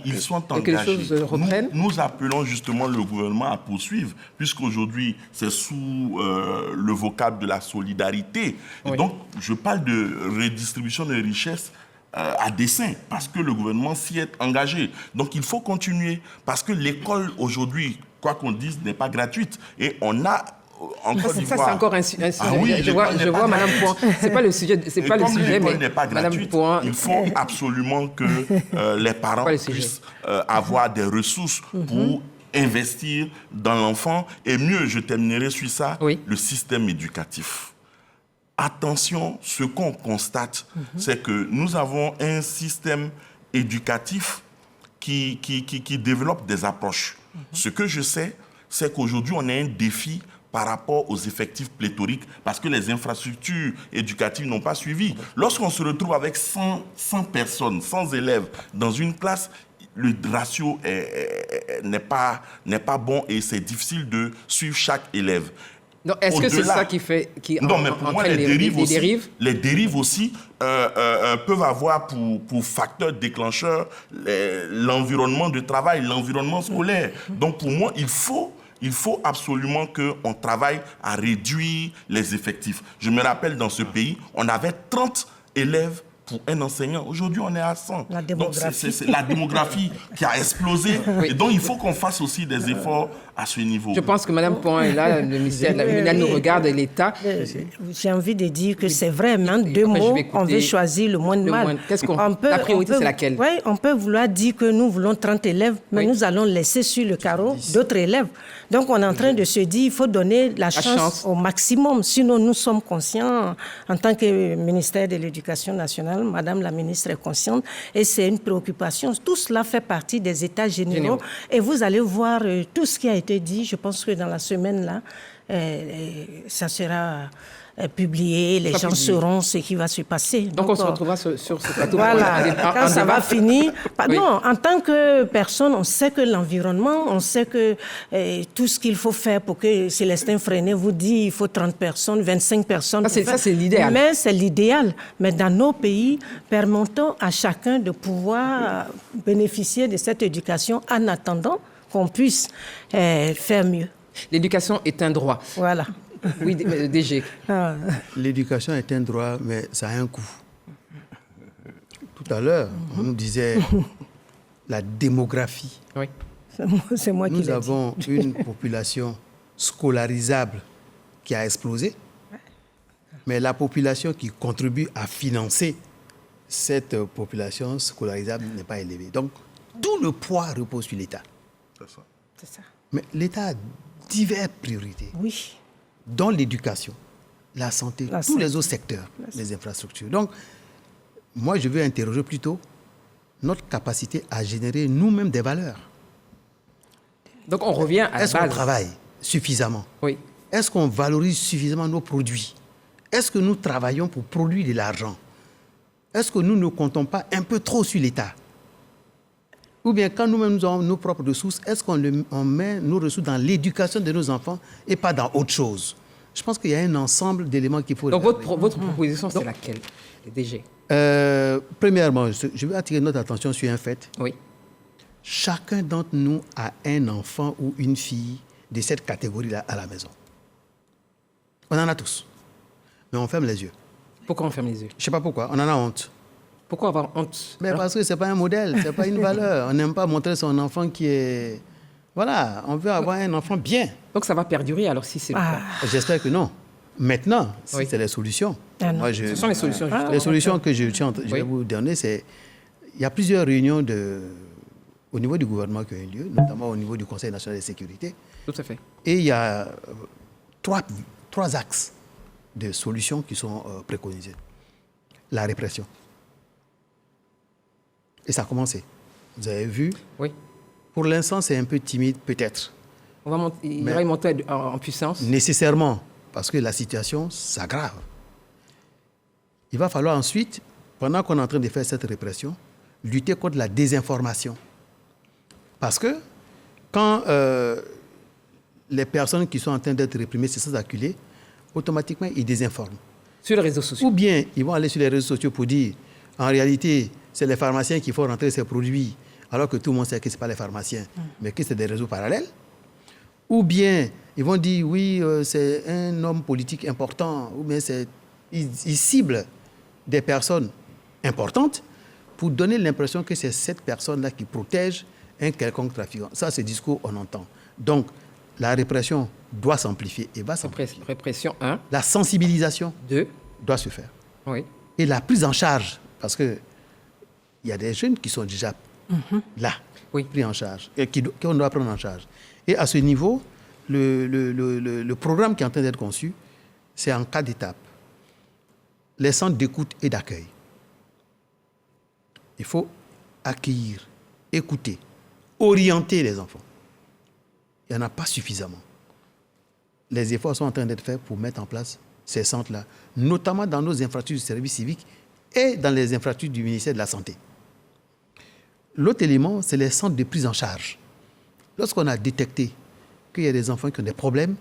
ils sont engagés. Que les choses reprennent? Nous appelons justement le gouvernement à poursuivre, puisqu'aujourd'hui, c'est sous le vocable de la solidarité. Oui. Et donc, je parle de redistribution des richesses à dessein, parce que le gouvernement s'y est engagé. Donc il faut continuer, parce que l'école aujourd'hui, quoi qu'on dise, n'est pas gratuite. Et on a en Côte d'Ivoire... Ça, c'est encore un sujet. Ah oui, je vois Madame Point. C'est pas le sujet, c'est pas le sujet, mais n'est pas gratuite, Point... il faut absolument que les parents puissent avoir des ressources pour investir dans l'enfant. Et mieux, je terminerai sur ça, le système éducatif. Attention, ce qu'on constate, c'est que nous avons un système éducatif qui développe des approches. Ce que je sais, c'est qu'aujourd'hui, on a un défi par rapport aux effectifs pléthoriques parce que les infrastructures éducatives n'ont pas suivi. Lorsqu'on se retrouve avec 100 personnes, 100 élèves dans une classe, le ratio n'est pas bon et c'est difficile de suivre chaque élève. Est-ce que c'est ça qui non, mais pour moi, les dérives aussi peuvent avoir pour facteur déclencheur l'environnement de travail, l'environnement scolaire. Donc pour moi, il faut absolument qu'on travaille à réduire les effectifs. Je me rappelle, dans ce pays, on avait 30 élèves pour un enseignant. Aujourd'hui, on est à 100. Donc, c'est la démographie qui a explosé. Et donc, il faut qu'on fasse aussi des efforts à ce niveau. Je pense que Mme Point est là, le ministère de la nous regarde et l'État. J'ai envie de dire que c'est vrai, mais en 2 mots, on veut choisir le moins de mal. La priorité, c'est laquelle? Oui, on peut vouloir dire que nous voulons 30 élèves, mais nous allons laisser sur le carreau d'autres élèves. Donc, on est en train de se dire qu'il faut donner la chance au maximum. Sinon, nous sommes conscients, en tant que ministère de l'Éducation nationale, Madame la ministre est consciente, et c'est une préoccupation. Tout cela fait partie des états généraux. Et vous allez voir tout ce qui a été dit. Je pense que dans la semaine-là, ça sera publié, les gens sauront ce qui va se passer. Donc on se retrouvera sur ce plateau. Voilà, quand ça va finir. Non, en tant que personne, on sait que l'environnement, on sait que tout ce qu'il faut faire pour que Célestin Freinet vous dit il faut 30 personnes, 25 personnes. Ça, c'est l'idéal. Mais c'est l'idéal. Mais dans nos pays, permettons à chacun de pouvoir bénéficier de cette éducation en attendant qu'on puisse faire mieux. L'éducation est un droit. Voilà. Oui, DG. L'éducation est un droit, mais ça a un coût. Tout à l'heure, on nous disait la démographie. Oui. C'est moi qui l'ai dit. Nous avons une population scolarisable qui a explosé, mais la population qui contribue à financer cette population scolarisable n'est pas élevée. Donc, tout le poids repose sur l'État. C'est ça. Mais l'État a diverses priorités. Oui. Dans l'éducation, la santé, tous les autres secteurs, les infrastructures. Donc, moi, je veux interroger plutôt notre capacité à générer nous-mêmes des valeurs. Donc, on revient à la base. Est-ce qu'on travaille suffisamment? Oui. Est-ce qu'on valorise suffisamment nos produits? Est-ce que nous travaillons pour produire de l'argent? Est-ce que nous ne comptons pas un peu trop sur l'État? Ou bien, quand nous-mêmes nous avons nos propres ressources, est-ce qu'on met nos ressources dans l'éducation de nos enfants et pas dans autre chose? Je pense qu'il y a un ensemble d'éléments qu'il faut... Donc, votre proposition, c'est laquelle, DG? Premièrement, je veux attirer notre attention sur un fait. Oui. Chacun d'entre nous a un enfant ou une fille de cette catégorie-là à la maison. On en a tous. Mais on ferme les yeux. Pourquoi on ferme les yeux? Je ne sais pas pourquoi. On en a honte. Pourquoi avoir honte? Mais parce que ce n'est pas un modèle, ce n'est pas une valeur. On n'aime pas montrer son enfant qui est... Voilà, on veut avoir un enfant bien. Donc ça va perdurer alors si c'est le cas? J'espère que non. Maintenant, si c'est les solutions. Moi, ce sont les solutions, justement. Les solutions que je vais vous donner, c'est... Il y a plusieurs réunions au niveau du gouvernement qui ont eu lieu, notamment au niveau du Conseil national de sécurité. Tout à fait. Et il y a trois axes de solutions qui sont préconisés. La répression. Et ça a commencé. Vous avez vu? Oui. Pour l'instant, c'est un peu timide, peut-être. Il va y monter en puissance. Nécessairement, parce que la situation s'aggrave. Il va falloir ensuite, pendant qu'on est en train de faire cette répression, lutter contre la désinformation. Parce que quand les personnes qui sont en train d'être réprimées, c'est sans acculer, automatiquement, ils désinforment. Sur les réseaux sociaux. Ou bien, ils vont aller sur les réseaux sociaux pour dire, en réalité, c'est les pharmaciens qui font rentrer ces produits, alors que tout le monde sait que ce n'est pas les pharmaciens, mais que c'est des réseaux parallèles. Ou bien, ils vont dire, oui, c'est un homme politique important, ou bien ils ciblent des personnes importantes pour donner l'impression que c'est cette personne-là qui protège un quelconque trafiquant. Ça, ce discours, on entend. Donc, la répression doit s'amplifier et va s'amplifier. Répression 1. La sensibilisation 2. Doit se faire. Oui. Et la prise en charge, parce qu'il y a des jeunes qui sont déjà là, pris en charge, et qu'on doit prendre en charge. Et à ce niveau, le programme qui est en train d'être conçu, c'est en 4 étapes. Les centres d'écoute et d'accueil. Il faut accueillir, écouter, orienter les enfants. Il n'y en a pas suffisamment. Les efforts sont en train d'être faits pour mettre en place ces centres-là, notamment dans nos infrastructures du service civique et dans les infrastructures du ministère de la Santé. L'autre élément, c'est les centres de prise en charge. Lorsqu'on a détecté qu'il y a des enfants qui ont des problèmes,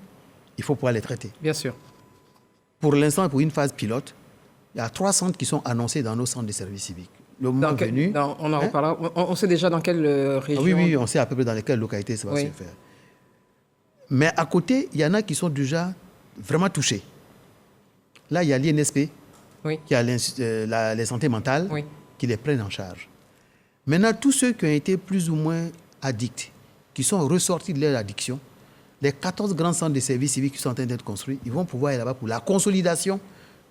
il faut pouvoir les traiter. Bien sûr. Pour l'instant, pour une phase pilote, il y a 3 centres qui sont annoncés dans nos centres de service civique. Le moment venu... on en reparlera. On sait déjà dans quelle région? Oui, on sait à peu près dans quelles localités ça va se faire. Mais à côté, il y en a qui sont déjà vraiment touchés. Là, il y a l'INSP, qui a les santé mentale, qui les prennent en charge. Maintenant, tous ceux qui ont été plus ou moins addicts, qui sont ressortis de leur addiction, les 14 grands centres de services civiques qui sont en train d'être construits, ils vont pouvoir aller là-bas pour la consolidation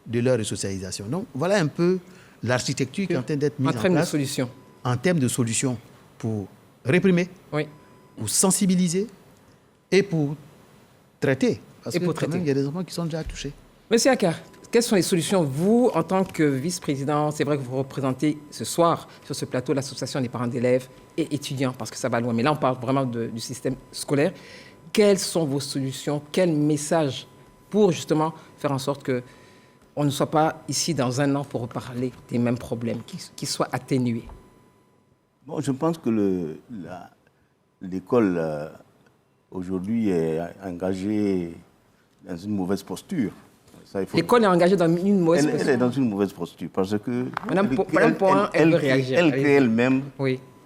de leur resocialisation. Donc, voilà un peu l'architecture qui est en train d'être mise en place. En termes de solutions pour réprimer, pour sensibiliser et pour traiter. Parce que quand même, il y a des enfants qui sont déjà touchés. Monsieur Akar, quelles sont les solutions, vous, en tant que vice-président, c'est vrai que vous représentez ce soir sur ce plateau l'association des parents d'élèves et étudiants, parce que ça va loin, mais là on parle vraiment du système scolaire. Quelles sont vos solutions, quel message pour justement faire en sorte qu'on ne soit pas ici dans un an pour reparler des mêmes problèmes, qu'ils soient atténués? Bon, je pense que l'école aujourd'hui est engagée dans une mauvaise posture. L'école est engagée dans une mauvaise posture. Elle est dans une mauvaise posture parce que elle veut réagir. Elle crée elle-même,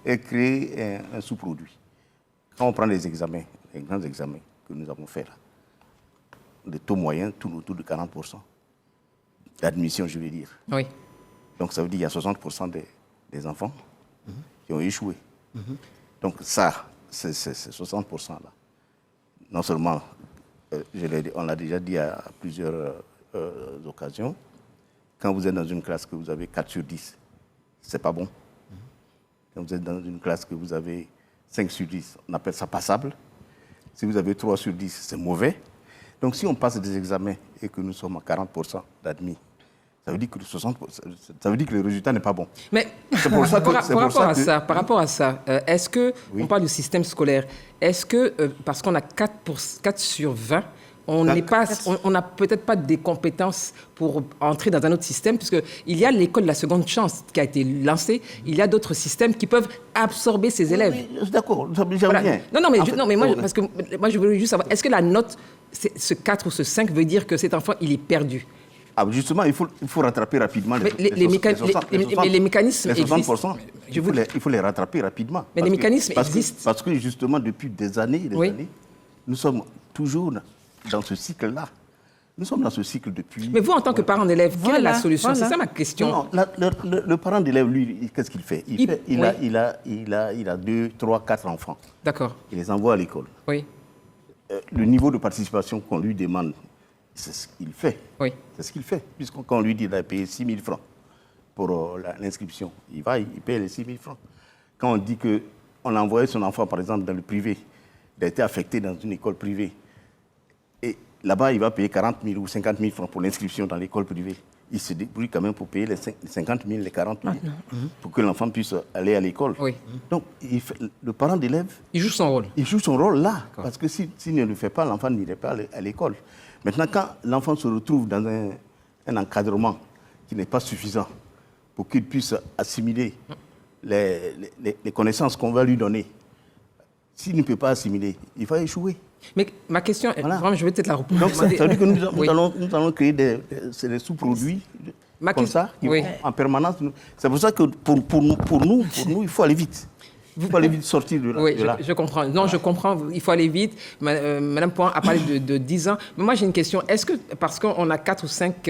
elle crée un sous-produit. Quand on prend les examens, les grands examens que nous avons faits là, le taux moyen tourne autour de 40% d'admission, je veux dire. Oui. Donc ça veut dire qu'il y a 60% des enfants qui ont échoué. Donc ça, c'est 60% là. Non seulement, on l'a déjà dit à plusieurs occasions, quand vous êtes dans une classe que vous avez 4 sur 10, c'est pas bon. Quand vous êtes dans une classe que vous avez 5 sur 10, on appelle ça passable. Si vous avez 3 sur 10, c'est mauvais. Donc si on passe des examens et que nous sommes à 40% d'admis, ça veut dire que ça veut dire que le résultat n'est pas bon. Mais par rapport à ça, est-ce que, on parle du système scolaire, est-ce que, parce qu'on a 4 sur 20, on n'a peut-être pas des compétences pour entrer dans un autre système, puisqu'il y a l'école de la seconde chance qui a été lancée, il y a d'autres systèmes qui peuvent absorber ces élèves. Oui, d'accord, j'aime bien. Non, mais moi, parce que moi, je voulais juste savoir, est-ce que la note, ce 4 ou ce 5 veut dire que cet enfant, il est perdu? Ah, justement, il faut rattraper rapidement les mécanismes existent. Il faut les rattraper rapidement. Mais les mécanismes existent. Parce que justement, depuis des années, nous sommes toujours dans ce cycle-là. Nous sommes dans ce cycle depuis... Mais vous, en tant que parent d'élève, quelle est la solution? C'est ça ma question. Non, le parent d'élève, lui, qu'est-ce qu'il fait? Il a 2, 3, 4 enfants. D'accord. Il les envoie à l'école. Oui. Le niveau de participation qu'on lui demande, c'est ce qu'il fait. Oui. C'est ce qu'il fait. Puisqu'on lui dit qu'il a payé 6 000 francs pour l'inscription, il paye les 6 000 francs. Quand on dit qu'on a envoyé son enfant, par exemple, dans le privé, il a été affecté dans une école privée, et là-bas, il va payer 40 000 ou 50 000 francs pour l'inscription dans l'école privée. il se débrouille quand même pour payer les 50 000, les 40 000, pour que l'enfant puisse aller à l'école. Oui. Donc, le parent d'élève... Il joue son rôle. Il joue son rôle là, parce que s'il ne le fait pas, l'enfant n'irait pas à l'école. Maintenant, quand l'enfant se retrouve dans un encadrement qui n'est pas suffisant pour qu'il puisse assimiler les connaissances qu'on va lui donner, s'il ne peut pas assimiler, il va échouer. Mais ma question, vraiment, je vais peut-être la reposer. Donc, ça veut dire que nous allons créer des sous-produits comme ça, en permanence. C'est pour ça que pour nous, il faut aller vite. Il faut aller vite sortir de là. Oui, je comprends. Non, je comprends, il faut aller vite. Madame Point a parlé de 10 ans. Mais moi, j'ai une question. Est-ce que, parce qu'on a 4 ou 5,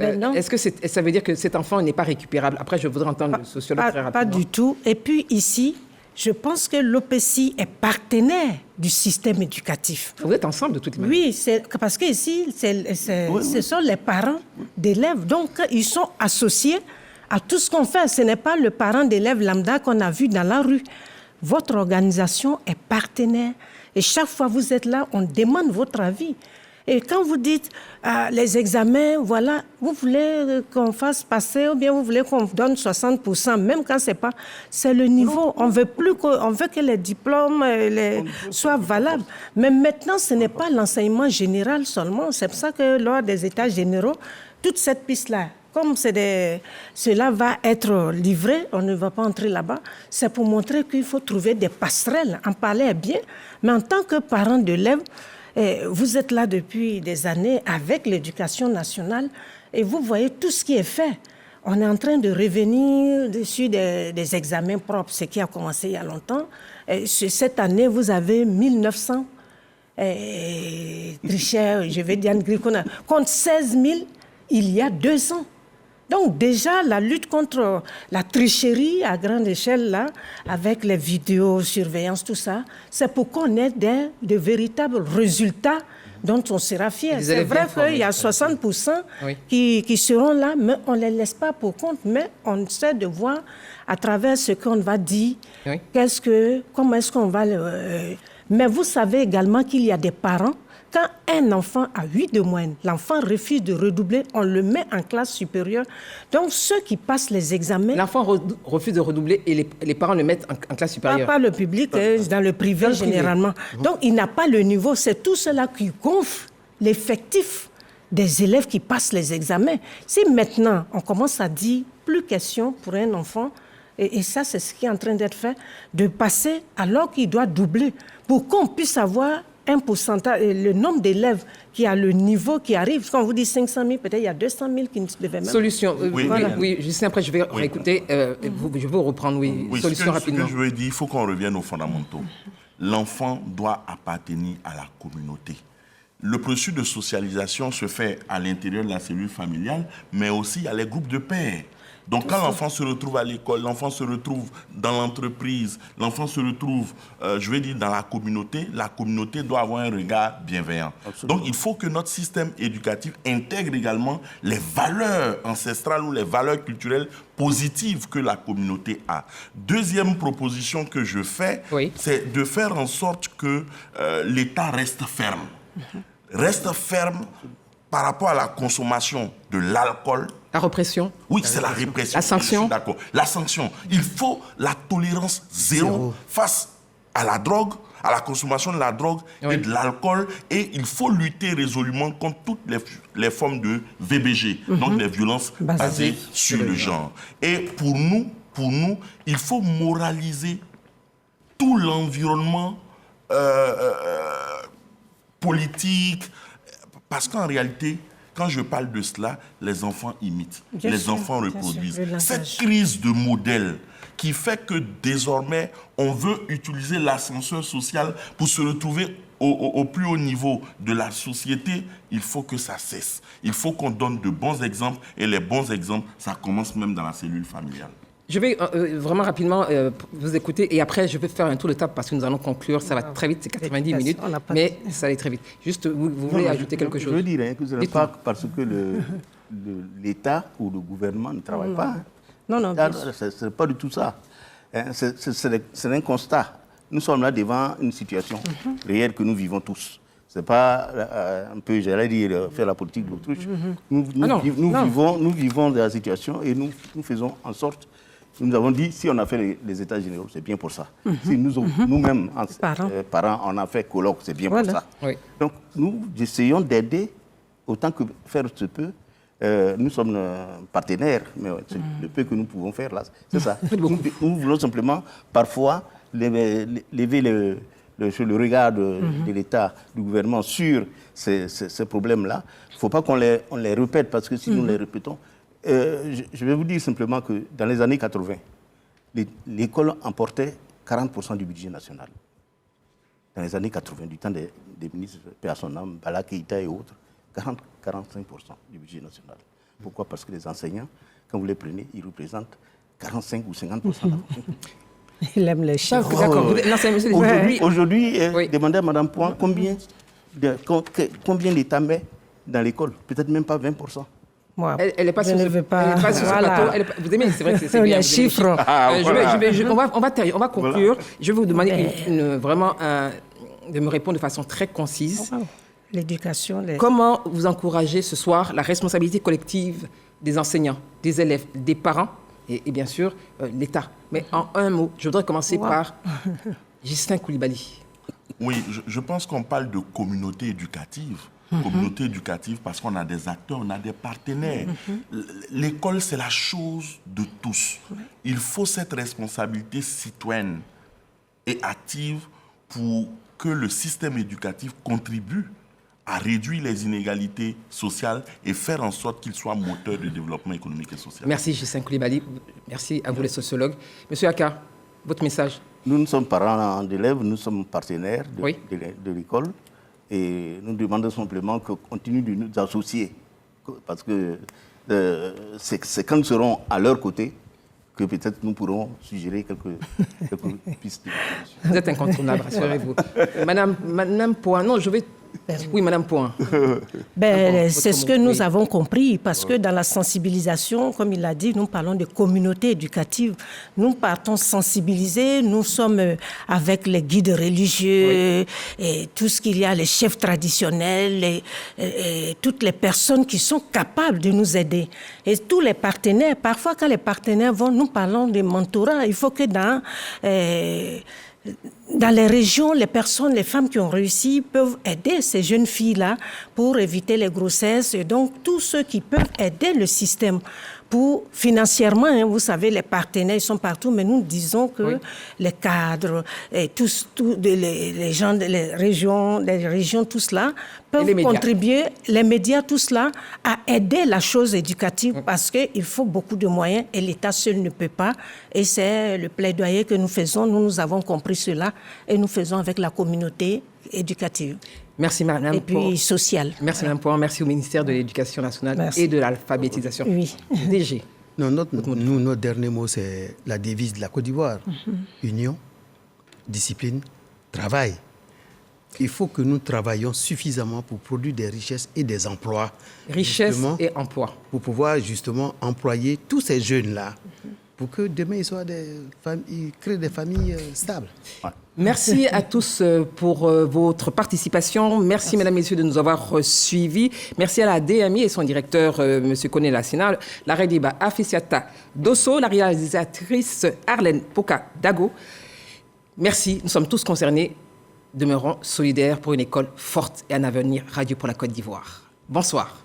est-ce que ça veut dire que cet enfant n'est pas récupérable? Après, je voudrais entendre le sociologue très rapidement. Pas du tout. Et puis ici, je pense que l'OPCI est partenaire du système éducatif. Vous êtes ensemble de toutes les manières. Oui, parce qu'ici, ce sont les parents d'élèves. Donc, ils sont associés à tout ce qu'on fait. Ce n'est pas le parent d'élève lambda qu'on a vu dans la rue. Votre organisation est partenaire. Et chaque fois que vous êtes là, on demande votre avis. Et quand vous dites les examens, voilà, vous voulez qu'on fasse passer ou bien vous voulez qu'on donne 60%, même quand c'est le niveau. On veut que les diplômes soient valables. Mais maintenant, ce n'est pas l'enseignement général seulement. C'est pour ça que lors des états généraux, toute cette piste-là, comme cela va être livré, on ne va pas entrer là-bas, c'est pour montrer qu'il faut trouver des passerelles. En parler est bien, mais en tant que parent d'élève, vous êtes là depuis des années avec l'éducation nationale et vous voyez tout ce qui est fait. On est en train de revenir dessus des examens propres, ce qui a commencé il y a longtemps. Et cette année, vous avez 1900 tricheurs, je vais dire, contre 16 000 il y a 2 ans. Donc déjà, la lutte contre la tricherie à grande échelle, là, avec les vidéosurveillances, tout ça, c'est pour qu'on ait de véritables résultats dont on sera fier. C'est vrai qu'il y a 60% qui seront là, mais on ne les laisse pas pour compte. Mais on essaie de voir à travers ce qu'on va dire, comment est-ce qu'on va... Mais vous savez également qu'il y a des parents. Quand un enfant a 8 de moyenne, l'enfant refuse de redoubler, on le met en classe supérieure. Donc, ceux qui passent les examens... L'enfant refuse de redoubler et les parents le mettent en classe supérieure. Pas le public, dans le privé généralement. Donc, il n'a pas le niveau. C'est tout cela qui gonfle l'effectif des élèves qui passent les examens. Si maintenant, on commence à dire plus question pour un enfant, et ça, c'est ce qui est en train d'être fait, de passer alors qu'il doit doubler, pour qu'on puisse avoir un pourcentage, le nombre d'élèves qui a le niveau qui arrive. Quand on vous dit 500 000, peut-être il y a 200 000 qui ne devaient même... Solution. Oui, juste après, je vais réécouter. Je vais reprendre, solution rapidement. Ce que je veux dire, il faut qu'on revienne aux fondamentaux. L'enfant doit appartenir à la communauté. Le processus de socialisation se fait à l'intérieur de la cellule familiale, mais aussi à les groupes de pairs. Donc, quand l'enfant se retrouve à l'école, l'enfant se retrouve dans l'entreprise, l'enfant se retrouve, dans la communauté doit avoir un regard bienveillant. Absolument. Donc, il faut que notre système éducatif intègre également les valeurs ancestrales ou les valeurs culturelles positives que la communauté a. Deuxième proposition que je fais, c'est de faire en sorte que l'État reste ferme. Reste ferme par rapport à la consommation de l'alcool. La répression. Oui, c'est la répression. La sanction. D'accord. La sanction. Il faut la tolérance zéro face à la drogue, à la consommation de la drogue et de l'alcool. Et il faut lutter résolument contre toutes les formes de VBG, donc les violences basées sur le genre. Et pour nous, il faut moraliser tout l'environnement politique. Parce qu'en réalité, quand je parle de cela, les enfants imitent, les enfants reproduisent. Cette crise de modèle qui fait que désormais, on veut utiliser l'ascenseur social pour se retrouver au plus haut niveau de la société, il faut que ça cesse. Il faut qu'on donne de bons exemples et les bons exemples, ça commence même dans la cellule familiale. Je vais vraiment rapidement vous écouter et après je vais faire un tour de table parce que nous allons conclure. Ça va très vite, c'est 90 minutes, mais ça va très vite. Juste, vous voulez ajouter quelque chose? Je veux dire que ce n'est pas parce que l'État ou le gouvernement ne travaille pas. Non. Ce n'est pas du tout ça. C'est un constat. Nous sommes là devant une situation réelle que nous vivons tous. C'est pas un peu, j'allais dire, faire la politique de l'autruche. Nous vivons dans la situation et nous faisons en sorte. Nous avons dit, si on a fait les États généraux, c'est bien pour ça. Si nous-mêmes, parents, on a fait colloque, c'est bien pour ça. Oui. Donc, nous essayons d'aider autant que faire se peut. Nous sommes partenaires, mais le peu que nous pouvons faire là, c'est ça. Nous voulons simplement, parfois, lever le regard de l'État, du gouvernement sur ces problèmes-là. Il ne faut pas qu'on les répète, parce que si nous les répétons, je vais vous dire simplement que dans les années 80, l'école emportait 40% du budget national. Dans les années 80, du temps des ministres, Père son âme, Bala Keïta et autres, 40-45% du budget national. Pourquoi? Parce que les enseignants, quand vous les prenez, ils représentent 45 ou 50%. Il aime les chiffres. Aujourd'hui, demandez à Mme Point combien l'État met dans l'école. Peut-être même pas 20%. Elle n'est pas sur ce plateau. Vous aimez, c'est vrai que c'est bien. Les chiffres. On va conclure. Voilà. Je vais vous demander vraiment de me répondre de façon très concise. L'éducation. Comment vous encouragez ce soir la responsabilité collective des enseignants, des élèves, des parents et bien sûr l'État? Mais en un mot, je voudrais commencer par Ghislain Coulibaly. Oui, je pense qu'on parle de communauté éducative. Communauté éducative parce qu'on a des acteurs, on a des partenaires. L'école, c'est la chose de tous. Il faut cette responsabilité citoyenne et active pour que le système éducatif contribue à réduire les inégalités sociales et faire en sorte qu'il soit moteur de développement économique et social. Merci Ghislain Coulibaly. Merci à vous les sociologues. Monsieur Aka, votre message? Nous ne sommes parents d'élèves, nous sommes partenaires de l'école. Et nous demandons simplement qu'on continue de nous associer. Parce que c'est quand nous serons à leur côté que peut-être nous pourrons suggérer quelques pistes. Vous êtes incontournable, rassurez-vous. Madame Point, non, je vais... Oui, Madame Point. C'est ce que nous avons compris, parce que dans la sensibilisation, comme il l'a dit, nous parlons de communauté éducative. Nous partons sensibiliser, nous sommes avec les guides religieux, et tout ce qu'il y a, les chefs traditionnels, et toutes les personnes qui sont capables de nous aider. Et tous les partenaires, parfois quand les partenaires vont, nous parlons de mentorat. Il faut que dans les régions, les personnes, les femmes qui ont réussi peuvent aider ces jeunes filles-là pour éviter les grossesses. Et donc, tous ceux qui peuvent aider le système pour financièrement, vous savez, les partenaires ils sont partout, mais nous disons que les cadres, et tous les gens des régions, tout cela, peuvent contribuer, les médias, tout cela, à aider la chose éducative parce qu'il faut beaucoup de moyens et l'État seul ne peut pas. Et c'est le plaidoyer que nous faisons. Nous avons compris cela et nous faisons avec la communauté éducative. Merci, Madame. Et puis sociale. Merci, Madame Point. Merci au ministère de l'Éducation nationale et de l'alphabétisation. Oui. DG. Non, notre dernier mot, c'est la devise de la Côte d'Ivoire. Union, discipline, travail. Il faut que nous travaillions suffisamment pour produire des richesses et des emplois. Richesses et emplois. Pour pouvoir justement employer tous ces jeunes-là pour que demain, ils créent des familles stables. Ouais. Merci à tous pour votre participation. Merci, mesdames, messieurs, de nous avoir suivis. Merci à la DMI et son directeur, M. Koné Lassina, la Rediba Afficiata Dosso, la réalisatrice Arlène Poka-Dago. Merci, nous sommes tous concernés. Demeurons solidaires pour une école forte et un avenir radieux pour la Côte d'Ivoire. Bonsoir.